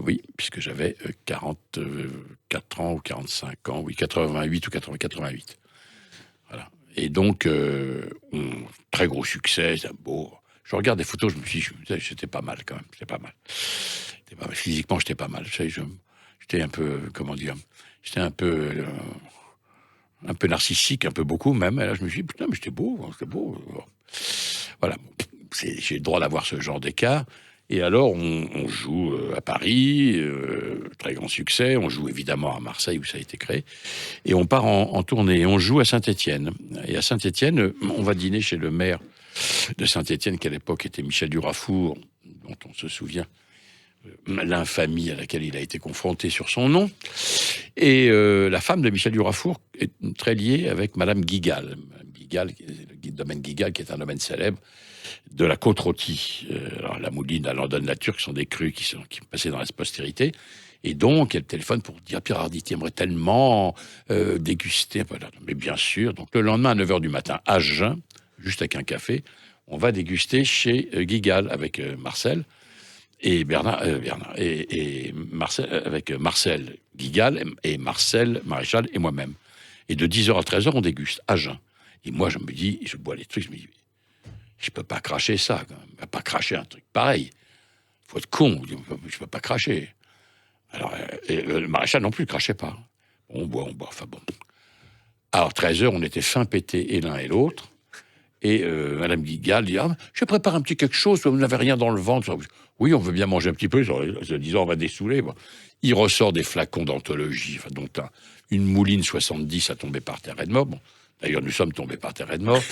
oui, puisque j'avais 44 ans ou 45 ans, oui, 88 ou 88. Voilà. Et donc, très gros succès, c'est beau. Je regarde des photos, je me suis dit, j'étais pas mal quand même, j'étais pas mal. Physiquement, j'étais pas mal. J'étais un peu, comment dire, j'étais un peu narcissique, un peu beaucoup même. Et là, je me suis dit, putain, mais j'étais beau. Voilà, j'ai le droit d'avoir ce genre d'écart. Et alors, on joue à Paris, très grand succès. On joue évidemment à Marseille, où ça a été créé. Et on part en tournée. On joue à Saint-Étienne. Et à Saint-Étienne, on va dîner chez le maire de Saint-Étienne, qui à l'époque était Michel Durafour, dont on se souvient l'infamie à laquelle il a été confronté sur son nom. Et la femme de Michel Durafour est très liée avec Madame Guigal. Madame Guigal, le domaine Guigal, qui est un domaine célèbre de la côte-rôtie. Alors, la Mouline, la London, la Turque sont des crus qui passaient dans la postérité. Et donc, elle téléphone pour dire Pierre Arditi aimerait tellement déguster. Mais bien sûr. Donc, le lendemain, à 9h du matin, à jeun, juste avec un café, on va déguster chez Guigal avec Marcel et Bernard et Marcel, avec Marcel Guigal et Marcel Maréchal et moi-même. Et de 10h à 13h, on déguste à jeun. Et moi, je me dis, je bois les trucs, je me dis, je peux pas cracher ça, quand même. Je peux pas cracher un truc pareil. Faut être con, je peux pas cracher. Alors, le Maréchal non plus ne crachait pas. On boit, enfin bon. Alors, 13h, on était fin pétés et l'un et l'autre. Et Madame Guigal dit je prépare un petit quelque chose, vous n'avez rien dans le ventre. Oui, on veut bien manger un petit peu, se disant on va dessouler. Bon. Il ressort des flacons d'anthologie, enfin, dont une mouline 70 a tombé par terre et de mort. Bon. D'ailleurs, nous sommes tombés par terre et de mort.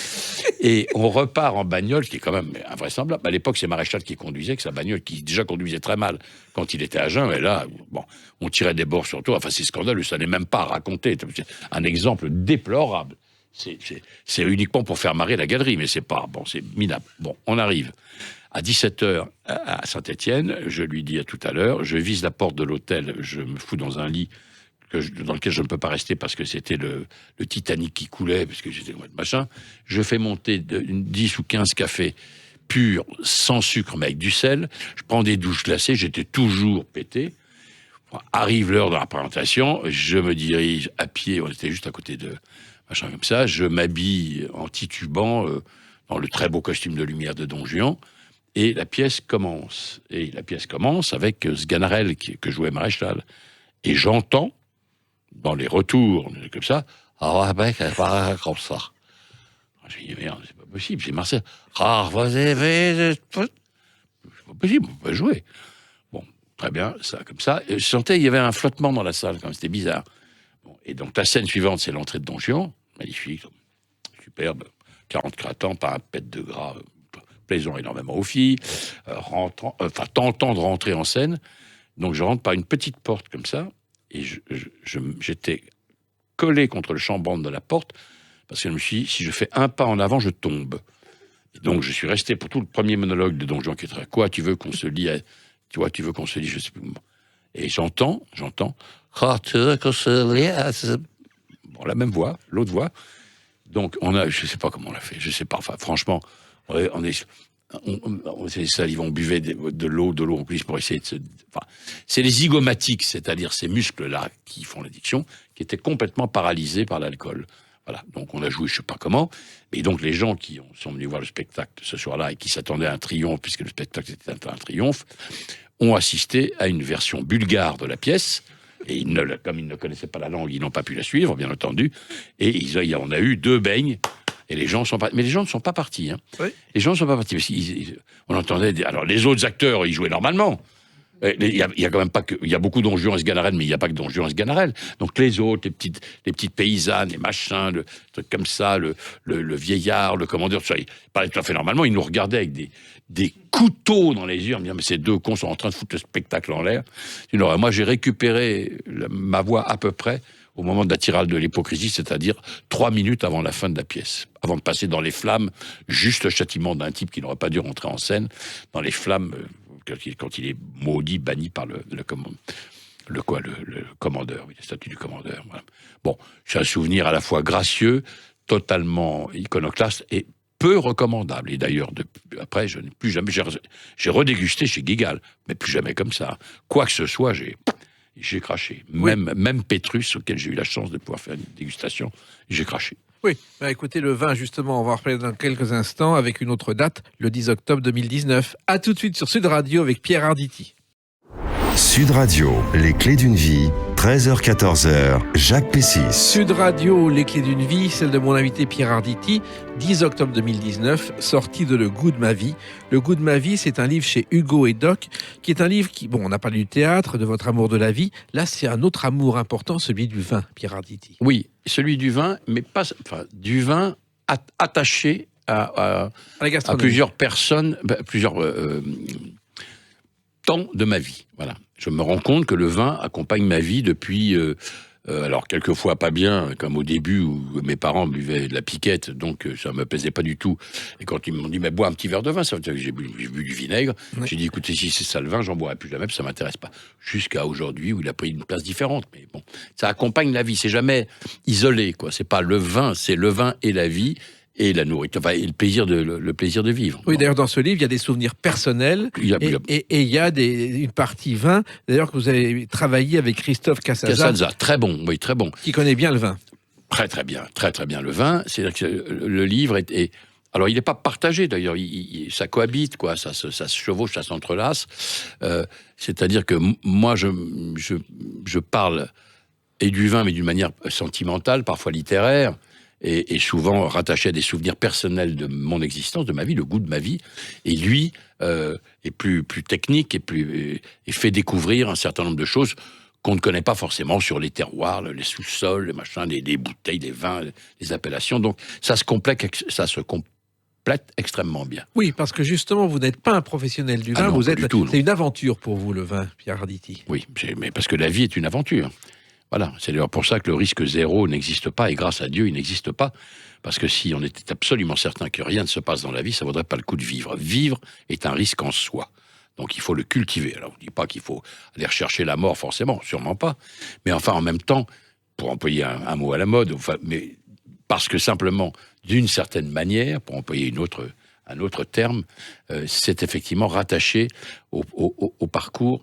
Et on repart en bagnole, ce qui est quand même invraisemblable. À l'époque, c'est Maréchal qui conduisait, que sa bagnole, qui déjà conduisait très mal quand il était à jeun. Et là, bon, on tirait des bords sur tout. Enfin, c'est scandaleux, ça n'est même pas à raconter. C'est un exemple déplorable. C'est uniquement pour faire marrer la galerie, mais c'est pas... Bon, c'est minable. Bon, on arrive. À 17h à Saint-Étienne, je lui dis à tout à l'heure, je vise la porte de l'hôtel, je me fous dans un lit dans lequel je ne peux pas rester parce que c'était le Titanic qui coulait, parce que j'étais machin. Je fais monter 10 ou 15 cafés purs, sans sucre, mais avec du sel. Je prends des douches glacées, j'étais toujours pété. Arrive l'heure de la présentation, je me dirige à pied, on était juste à côté de machin comme ça, je m'habille en titubant dans le très beau costume de lumière de Don Juan, et la pièce commence. Et la pièce commence avec Sganarelle, que jouait Maréchal. Et j'entends, dans les retours, comme ça, comme ça. J'ai dit, merde, c'est pas possible, c'est Marcel. C'est pas possible, on peut jouer. Bon, très bien, ça, comme ça. Et je sentais il y avait un flottement dans la salle, quand même, c'était bizarre. Bon, et donc, la scène suivante, c'est l'entrée de Don Juan, magnifique, superbe, 40 cratans, pas un pet de gras, plaisant énormément aux filles, tentant de rentrer en scène. Donc, je rentre par une petite porte comme ça, et j'étais collé contre le chambranle de la porte, parce que je me suis dit, si je fais un pas en avant, je tombe. Et donc, je suis resté pour tout le premier monologue de Don Juan qui était quoi, tu veux qu'on se lie, tu vois, tu veux qu'on se lie, je sais plus. Et j'entends, tu veux qu'on se lie, bon, la même voix, l'autre voix. Donc, je sais pas comment on l'a fait, je sais pas, enfin, franchement, on salive, on buvait de l'eau en coulisses pour essayer de se... Enfin, c'est les zygomatiques, c'est-à-dire ces muscles-là qui font l'addiction, qui étaient complètement paralysés par l'alcool. Voilà, donc on a joué je sais pas comment, et donc les gens qui sont venus voir le spectacle ce soir-là et qui s'attendaient à un triomphe, puisque le spectacle était un triomphe, ont assisté à une version bulgare de la pièce, et comme ils ne connaissaient pas la langue, ils n'ont pas pu la suivre, bien entendu, et on a eu 2 beignes. Et les gens sont pas, mais les gens ne sont pas partis. Hein. Oui. Les gens ne sont pas partis parce on entendait. Alors les autres acteurs, ils jouaient normalement. Il y a quand même pas que. Il y a beaucoup Don Juan et Sganarelle, mais il n'y a pas que Don Juan et Sganarelle. Donc les autres, les petites paysannes, les machins, le truc comme ça, le vieillard, le commandeur, tout ça, ils parlaient tout à fait normalement. Ils nous regardaient avec des couteaux dans les yeux, en me disant mais ces 2 cons sont en train de foutre le spectacle en l'air. Moi, j'ai récupéré ma voix à peu près au moment de la tirade de l'hypocrisie, c'est-à-dire 3 minutes avant la fin de la pièce, avant de passer dans les flammes, juste le châtiment d'un type qui n'aurait pas dû rentrer en scène, dans les flammes, quand il est maudit, banni par le commandeur, oui, la statue du commandeur. Voilà. Bon, c'est un souvenir à la fois gracieux, totalement iconoclaste et peu recommandable. Et d'ailleurs, après, je n'ai plus jamais... J'ai redégusté chez Guigal, mais plus jamais comme ça. Quoi que ce soit, j'ai craché. Oui. Même Pétrus, auquel j'ai eu la chance de pouvoir faire une dégustation, j'ai craché. Oui, bah écoutez, le vin, justement, on va en reparler dans quelques instants avec une autre date, le 10 octobre 2019. À tout de suite sur Sud Radio avec Pierre Arditi. Sud Radio, les clés d'une vie, 13h-14h, Jacques Pessis. Sud Radio, les clés d'une vie, celle de mon invité Pierre Arditi, 10 octobre 2019, sortie de Le Goût de ma vie. Le Goût de ma vie, c'est un livre chez Hugo et Doc, qui est un livre qui, bon, on a parlé du théâtre, de votre amour de la vie. Là, c'est un autre amour important, celui du vin, Pierre Arditi. Oui, celui du vin, mais pas, enfin, du vin attaché à plusieurs personnes, temps de ma vie. Voilà. Je me rends compte que le vin accompagne ma vie depuis... alors, quelquefois pas bien, comme au début où mes parents buvaient de la piquette, donc ça me plaisait pas du tout. Et quand ils m'ont dit, mais bois un petit verre de vin, ça veut dire que j'ai bu du vinaigre. Oui. J'ai dit, écoutez, si c'est ça le vin, j'en boirai plus jamais, puis ça m'intéresse pas. Jusqu'à aujourd'hui où il a pris une place différente. Mais bon, ça accompagne la vie, c'est jamais isolé, quoi. C'est pas le vin, c'est le vin et la vie. Et la nourriture, enfin, et le plaisir de vivre. Oui, d'ailleurs, dans ce livre, il y a des souvenirs personnels et il y a une partie vin, d'ailleurs, que vous avez travaillé avec Christophe Casaza. Très bon, oui, très bon. Qui connaît bien le vin. Très bien le vin. C'est-à-dire que le livre est alors, il n'est pas partagé, d'ailleurs, ça cohabite, quoi, ça se chevauche, ça s'entrelace. C'est-à-dire que moi, je parle et du vin, mais d'une manière sentimentale, parfois littéraire, et souvent rattaché à des souvenirs personnels de mon existence, de ma vie, le goût de ma vie. Et lui est plus technique et fait découvrir un certain nombre de choses qu'on ne connaît pas forcément sur les terroirs, les sous-sols, les machins, les bouteilles, les vins, les appellations. Donc ça se complète extrêmement bien. Oui, parce que justement, vous n'êtes pas un professionnel du vin, c'est une aventure pour vous, le vin, Pierre Arditi. Oui, mais parce que la vie est une aventure. Voilà, c'est d'ailleurs pour ça que le risque zéro n'existe pas, et grâce à Dieu, il n'existe pas. Parce que si on était absolument certain que rien ne se passe dans la vie, ça ne vaudrait pas le coup de vivre. Vivre est un risque en soi. Donc il faut le cultiver. Alors on ne dit pas qu'il faut aller rechercher la mort forcément, sûrement pas. Mais enfin, en même temps, pour employer un mot à la mode, mais parce que simplement, d'une certaine manière, pour employer un autre terme, c'est effectivement rattaché au parcours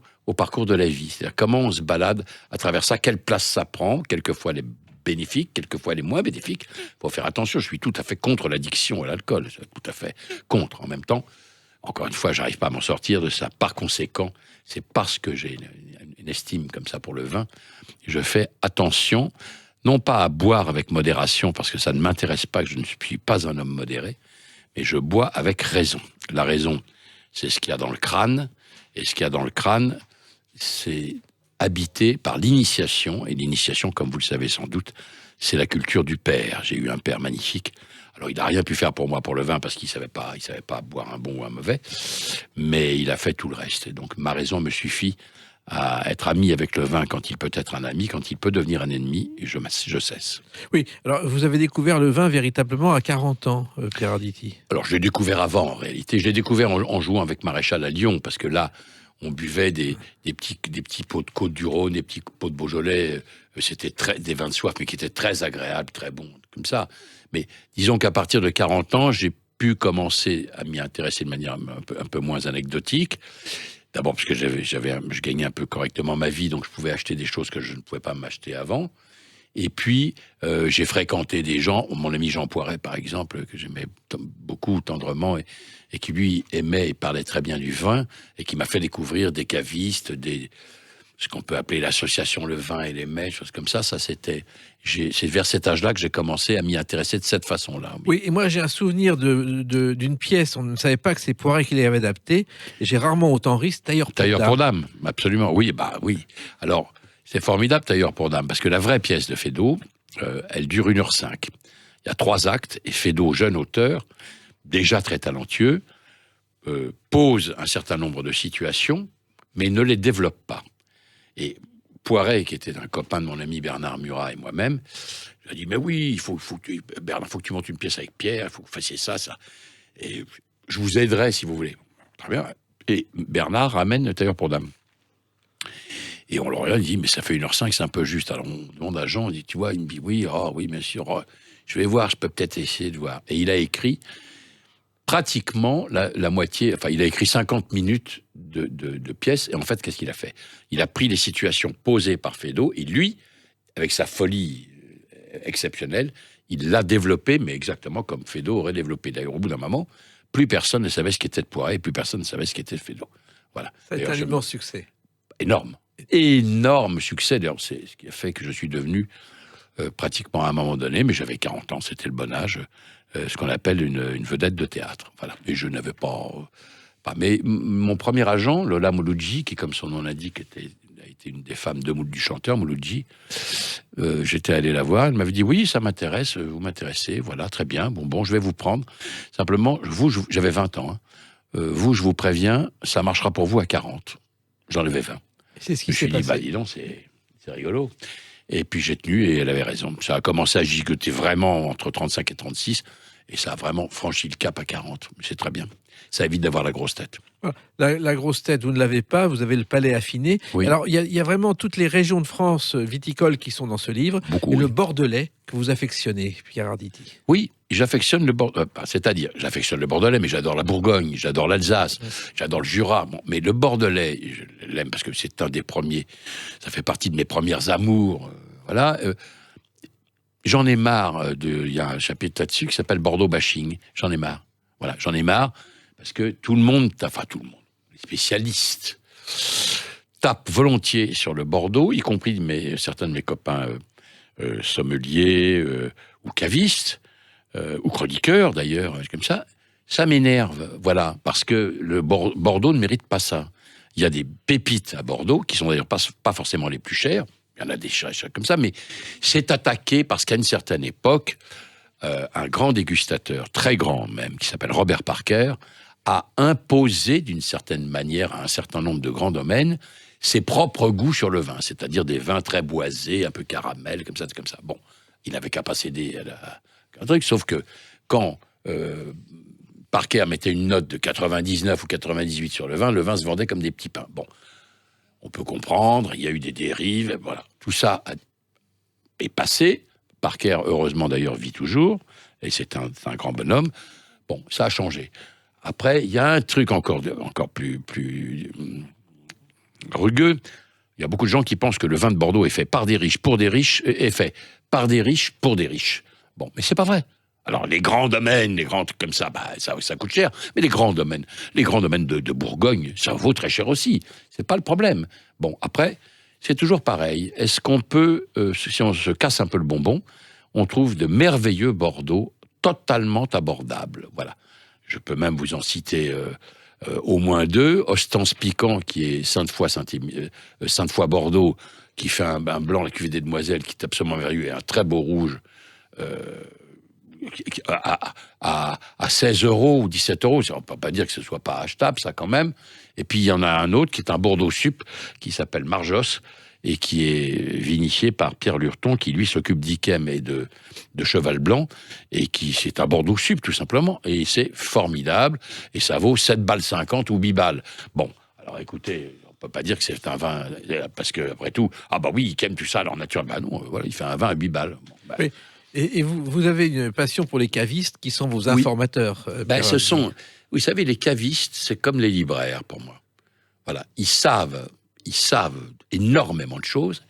de la vie. C'est-à-dire comment on se balade à travers ça, quelle place ça prend, quelquefois elle est bénéfique, quelquefois elle est moins bénéfique. Il faut faire attention, je suis tout à fait contre l'addiction à l'alcool, tout à fait contre. En même temps, encore une fois, j'arrive pas à m'en sortir de ça. Par conséquent, c'est parce que j'ai une estime comme ça pour le vin, je fais attention, non pas à boire avec modération, parce que ça ne m'intéresse pas, que je ne suis pas un homme modéré, mais je bois avec raison. La raison, c'est ce qu'il y a dans le crâne, et ce qu'il y a dans le crâne, c'est habité par l'initiation, et l'initiation, comme vous le savez sans doute, c'est la culture du père. J'ai eu un père magnifique. Alors, il n'a rien pu faire pour moi pour le vin, parce qu'il savait pas boire un bon ou un mauvais, mais il a fait tout le reste. Et donc, ma raison me suffit à être ami avec le vin quand il peut être un ami, quand il peut devenir un ennemi, et je cesse. Oui, alors vous avez découvert le vin véritablement à 40 ans, Pierre Arditi. Alors, je l'ai découvert avant, en réalité. Je l'ai découvert en jouant avec Maréchal à Lyon, parce que là, on buvait des petits pots de Côte-du-Rhône, des petits pots de Beaujolais. C'était des vins de soif, mais qui étaient très agréables, très bons, comme ça. Mais disons qu'à partir de 40 ans, j'ai pu commencer à m'y intéresser de manière un peu moins anecdotique. D'abord parce que je gagnais un peu correctement ma vie, donc je pouvais acheter des choses que je ne pouvais pas m'acheter avant. Et puis, j'ai fréquenté des gens, mon ami Jean Poiret, par exemple, que j'aimais beaucoup tendrement, et qui, lui, aimait et parlait très bien du vin, et qui m'a fait découvrir des cavistes, ce qu'on peut appeler l'association Le Vin et les Mets, choses comme ça. C'est vers cet âge-là que j'ai commencé à m'y intéresser de cette façon-là. Oui, et moi, j'ai un souvenir d'une pièce, on ne savait pas que c'est Poiret qui l'avait adaptée, et j'ai rarement autant ri, c'est Tailleur pour Dame. Absolument, oui, oui. Alors, c'est formidable, Tailleur pour Dame, parce que la vraie pièce de Feydeau, elle dure 1h05. Il y a 3 actes, et Feydeau, jeune auteur, déjà très talentueux, pose un certain nombre de situations, mais ne les développe pas. Et Poiret, qui était un copain de mon ami Bernard Murat et moi-même, je lui ai dit, mais oui, Bernard, il faut que tu montes une pièce avec Pierre, il faut que vous fassiez ça. Et je vous aiderai si vous voulez. Très bien. Et Bernard ramène le Tailleur pour Dame. Et on leur a dit, mais ça fait 1h05, c'est un peu juste. Alors on demande à Jean, on dit, tu vois, il me dit, oui, bien sûr, je vais voir, je peux peut-être essayer de voir. Et il a écrit pratiquement la moitié, enfin, il a écrit 50 minutes de pièces, et en fait, qu'est-ce qu'il a fait? Il a pris les situations posées par Feydeau, et lui, avec sa folie exceptionnelle, il l'a développé, mais exactement comme Feydeau aurait développé. D'ailleurs, au bout d'un moment, plus personne ne savait ce qu'était de Poiret, et plus personne ne savait ce qu'était de Feydeau. Voilà. Ça a été un immense succès. Énorme succès. D'ailleurs, c'est ce qui a fait que je suis devenu pratiquement à un moment donné, mais j'avais 40 ans, c'était le bon âge, ce qu'on appelle une vedette de théâtre. Voilà. Et je n'avais pas... Mais mon premier agent, Lola Mouloudji, qui, comme son nom l'indique, a été une des femmes du chanteur Mouloudji, j'étais allé la voir, elle m'avait dit, oui, ça m'intéresse, vous m'intéressez, voilà, très bien, bon, je vais vous prendre. Simplement, j'avais 20 ans, hein. Je vous préviens, ça marchera pour vous à 40. J'en avais 20. C'est ce qui Je me s'est suis dit, passé. dis donc, c'est rigolo. Et puis j'ai tenu et elle avait raison. Ça a commencé à gigoter vraiment entre 35 et 36 et ça a vraiment franchi le cap à 40. C'est très bien. Ça évite d'avoir la grosse tête. Voilà. La grosse tête, vous ne l'avez pas, vous avez le palais affiné. Oui. Alors, il y a vraiment toutes les régions de France viticoles qui sont dans ce livre. Beaucoup, Et oui. le Bordelais que vous affectionnez, Pierre Arditi. Oui, j'affectionne le Bordelais. C'est-à-dire, j'affectionne le Bordelais, mais j'adore la Bourgogne, j'adore l'Alsace, j'adore le Jura. Bon, mais le Bordelais, je l'aime parce que c'est un des premiers. Ça fait partie de mes premières amours. Voilà. J'en ai marre il y a un chapitre là-dessus qui s'appelle Bordeaux bashing. J'en ai marre. Voilà, j'en ai marre parce que tout le monde, les spécialistes, tapent volontiers sur le Bordeaux, y compris certains de mes copains sommeliers ou cavistes, ou chroniqueurs d'ailleurs, comme ça. Ça m'énerve, voilà, parce que le Bordeaux ne mérite pas ça. Il y a des pépites à Bordeaux qui sont d'ailleurs pas forcément les plus chères. Il y en a des chers comme ça, mais c'est attaqué parce qu'à une certaine époque, un grand dégustateur, très grand même, qui s'appelle Robert Parker, a imposé d'une certaine manière à un certain nombre de grands domaines ses propres goûts sur le vin, c'est-à-dire des vins très boisés, un peu caramel, comme ça. Bon, il n'avait qu'à pas céder à un truc, sauf que quand Parker mettait une note de 99 ou 98 sur le vin se vendait comme des petits pains. Bon, on peut comprendre, il y a eu des dérives, voilà. Tout ça est passé. Parker, heureusement d'ailleurs, vit toujours, et c'est un grand bonhomme. Bon, ça a changé. Après, il y a un truc encore plus rugueux. Il y a beaucoup de gens qui pensent que le vin de Bordeaux est fait par des riches, pour des riches, est fait par des riches, pour des riches. Bon, mais c'est pas vrai. Alors, les grands domaines, les grands trucs comme ça, ça coûte cher. Mais les grands domaines de Bourgogne, ça vaut très cher aussi. C'est pas le problème. Bon, après, c'est toujours pareil. Est-ce qu'on peut, si on se casse un peu le bonbon, on trouve de merveilleux Bordeaux totalement abordables. Voilà. Je peux même vous en citer au moins 2. Ostens Piquant, qui est Sainte-Foy Bordeaux, qui fait un blanc, la cuvée des demoiselles, qui est absolument merveilleux, et un très beau rouge à 16 € ou 17 €. On ne peut pas dire que ce ne soit pas achetable, ça, quand même. Et puis, il y en a un autre qui est un Bordeaux Sup, qui s'appelle Marjos, et qui est vinifié par Pierre Lurton, qui, lui, s'occupe d'Yquem et de Cheval Blanc, et c'est un Bordeaux Sup, tout simplement. Et c'est formidable, et ça vaut 7,50 balles ou 8 balles. Bon, alors écoutez, on ne peut pas dire que c'est un vin, parce que, après tout, oui, Yquem, tout ça, alors nature, non, voilà, il fait un vin à 8 balles. Bon, Oui. Et vous avez une passion pour les cavistes qui sont vos informateurs. Vous savez, les cavistes, c'est comme les libraires pour moi. Voilà, ils savent énormément de choses.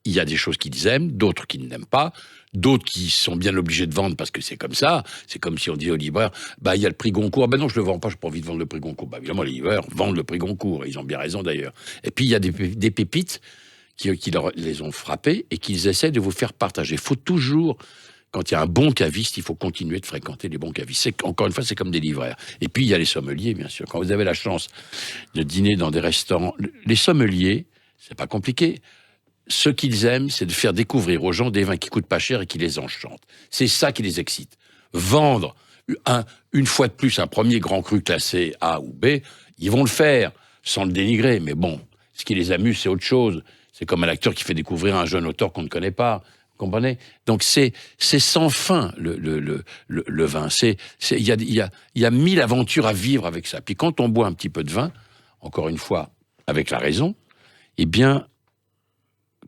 Il y a des choses qu'ils aiment, d'autres qu'ils n'aiment pas, d'autres qui sont bien obligés de vendre parce que c'est comme ça. C'est comme si on dit aux libraires, il y a le prix Goncourt. Non, je le vends pas, j'ai pas envie de vendre le prix Goncourt. Évidemment, les libraires vendent le prix Goncourt, et ils ont bien raison d'ailleurs. Et puis il y a des pépites qui les ont frappés et qu'ils essaient de vous faire partager. Il faut toujours, quand il y a un bon caviste, il faut continuer de fréquenter les bons cavistes. Encore une fois, c'est comme des libraires. Et puis, il y a les sommeliers, bien sûr. Quand vous avez la chance de dîner dans des restaurants, les sommeliers, c'est pas compliqué. Ce qu'ils aiment, c'est de faire découvrir aux gens des vins qui coûtent pas cher et qui les enchantent. C'est ça qui les excite. Vendre une fois de plus un premier grand cru classé A ou B, ils vont le faire sans le dénigrer. Mais bon, ce qui les amuse, c'est autre chose. C'est comme un acteur qui fait découvrir un jeune auteur qu'on ne connaît pas. Vous comprenez ? Donc c'est sans fin le vin. Il y a 1000 aventures à vivre avec ça. Puis quand on boit un petit peu de vin, encore une fois, avec la raison, eh bien,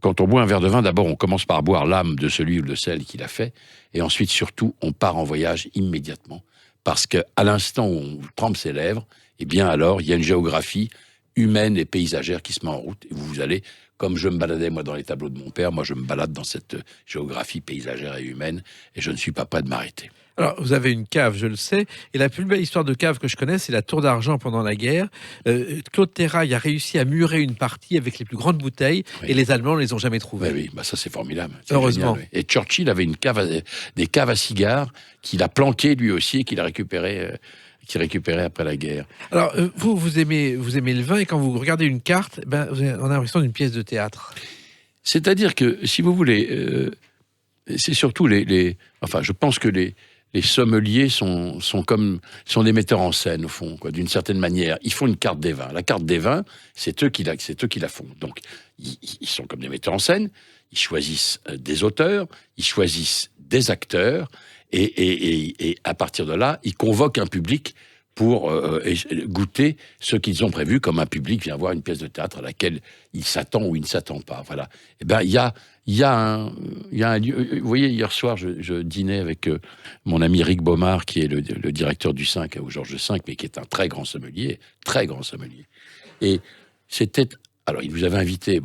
quand on boit un verre de vin, d'abord on commence par boire l'âme de celui ou de celle qui l'a fait, et ensuite surtout on part en voyage immédiatement. Parce qu'à l'instant où on trempe ses lèvres, eh bien alors il y a une géographie humaine et paysagère qui se met en route. Et vous allez, comme je me baladais moi dans les tableaux de mon père, moi je me balade dans cette géographie paysagère et humaine, et je ne suis pas prêt de m'arrêter. Alors, vous avez une cave, je le sais, et la plus belle histoire de cave que je connais, c'est la Tour d'Argent pendant la guerre. Claude Terrail a réussi à murer une partie avec les plus grandes bouteilles, et les Allemands ne les ont jamais trouvées. Oui, ça c'est formidable. C'est heureusement. Génial, oui. Et Churchill avait des caves à cigares qu'il a planquées lui aussi, et qu'il récupérait après la guerre. Alors, vous aimez le vin, et quand vous regardez une carte, on a l'impression d'une pièce de théâtre. C'est-à-dire que, si vous voulez, c'est surtout je pense que les les sommeliers sont des metteurs en scène, au fond, quoi, d'une certaine manière. Ils font une carte des vins. La carte des vins, c'est eux qui la font. Donc, ils sont comme des metteurs en scène. Ils choisissent des auteurs, ils choisissent des acteurs, et à partir de là, ils convoquent un public pour goûter ce qu'ils ont prévu, comme un public vient voir une pièce de théâtre à laquelle il s'attend ou il ne s'attend pas. Voilà. Eh ben, il y a un lieu. Vous voyez, hier soir, je dînais avec mon ami Rick Baumard, qui est le directeur du 5 au Georges V, mais qui est un très grand sommelier. Et c'était... Alors, il nous avait invités,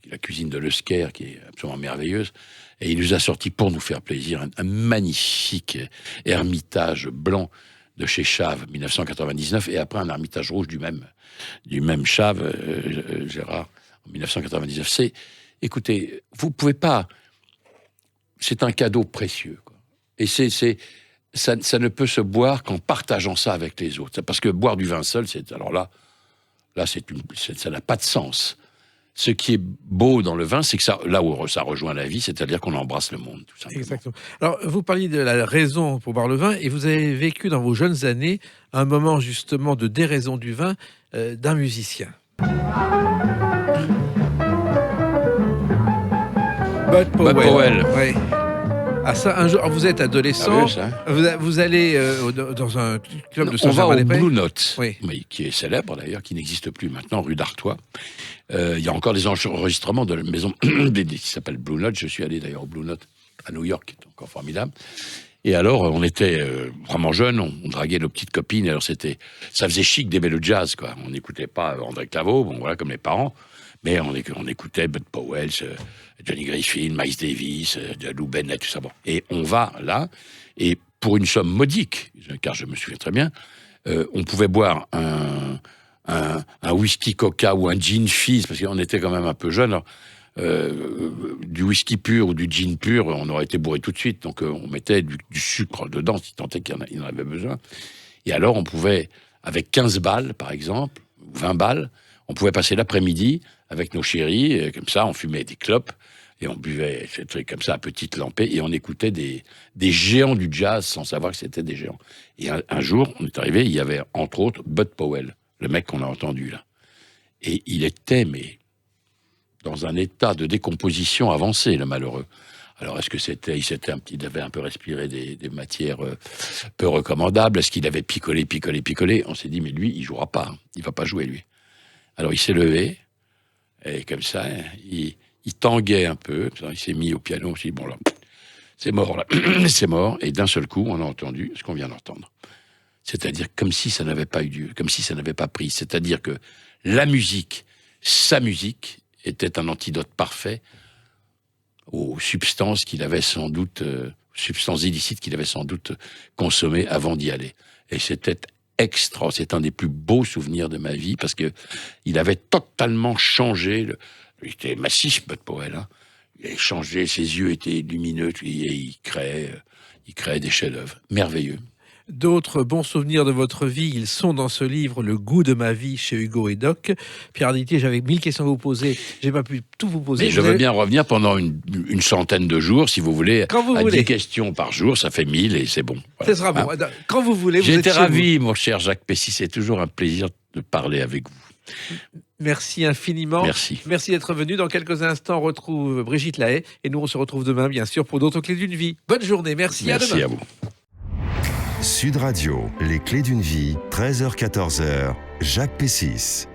la cuisine de l'Eusker, qui est absolument merveilleuse, et il nous a sorti, pour nous faire plaisir, un magnifique ermitage blanc de chez Chave, 1999, et après un ermitage rouge du même Chave, Gérard, en 1999. Écoutez, vous pouvez pas... C'est un cadeau précieux, quoi. Et ça ne peut se boire qu'en partageant ça avec les autres. Parce que boire du vin seul, ça n'a pas de sens. Ce qui est beau dans le vin, c'est que ça rejoint la vie, c'est-à-dire qu'on embrasse le monde, tout simplement. Exactement. Alors, vous parliez de la raison pour boire le vin, et vous avez vécu dans vos jeunes années un moment justement de déraison du vin d'un musicien. Bud Powell. Ouais. Ah ça, un jour, vous êtes adolescent, vous allez dans un club de Saint-Germain-des-Prés. On va au Blue Note, oui. Qui est célèbre d'ailleurs, qui n'existe plus maintenant, rue d'Artois. Il y a encore des enregistrements de la maison qui s'appelle Blue Note. Je suis allé d'ailleurs au Blue Note à New York, qui est encore formidable. Et alors, on était vraiment jeunes, on draguait nos petites copines. Alors ça faisait chic d'aimer le jazz, quoi. On n'écoutait pas André Claveau, voilà, comme les parents. Mais on écoutait Bud Powell, Johnny Griffin, Miles Davis, Lou Bennett, tout ça. Bon. Et on va là, et pour une somme modique, car je me souviens très bien, on pouvait boire un whisky coca ou un gin fizz, parce qu'on était quand même un peu jeunes. Du whisky pur ou du gin pur, on aurait été bourré tout de suite. Donc on mettait du sucre dedans, si tant est qu'il en avait besoin. Et alors on pouvait, avec 15 balles par exemple, ou 20 balles, on pouvait passer l'après-midi avec nos chéris, et comme ça on fumait des clopes, et on buvait ces trucs comme ça à petite lampée, et on écoutait des géants du jazz sans savoir que c'était des géants. Et un jour, on est arrivé, il y avait entre autres Bud Powell, le mec qu'on a entendu là. Et il était, mais dans un état de décomposition avancée, le malheureux. Alors, est-ce que il avait un peu respiré des matières peu recommandables? Est-ce qu'il avait picolé? On s'est dit, mais lui, il jouera pas. Il va pas jouer, lui. Alors, il s'est levé, et comme ça, il tanguait un peu. Il s'est mis au piano. On s'est dit, bon, là, c'est mort, là. C'est mort. Et d'un seul coup, on a entendu ce qu'on vient d'entendre. C'est-à-dire comme si ça n'avait pas eu lieu, comme si ça n'avait pas pris. C'est-à-dire que la musique, sa musique, était un antidote parfait aux substances qu'il avait sans doute, substances illicites qu'il avait sans doute consommées avant d'y aller. Et c'était extra. C'est un des plus beaux souvenirs de ma vie parce que il avait totalement changé. Il était massif, Bud Powell. Hein. Il avait changé. Ses yeux étaient lumineux et il créait des chefs-d'œuvre merveilleux. D'autres bons souvenirs de votre vie, ils sont dans ce livre, Le goût de ma vie, chez Hugo et Doc. Pierre Arditi, j'avais 1000 questions à vous poser. J'ai pas pu tout vous poser. Mais je veux bien revenir pendant une centaine de jours, si vous voulez. Quand vous voulez. 10 questions par jour, ça fait 1000 et c'est bon. Voilà. Ce sera bon. Quand vous voulez, J'ai été ravi, mon cher Jacques Pessy. C'est toujours un plaisir de parler avec vous. Merci infiniment. Merci d'être venu. Dans quelques instants, on retrouve Brigitte Lahaie. Et nous, on se retrouve demain, bien sûr, pour d'autres clés d'une vie. Bonne journée. Merci à demain. Merci à vous. Sud Radio, les clés d'une vie, 13h-14h, Jacques Pessis.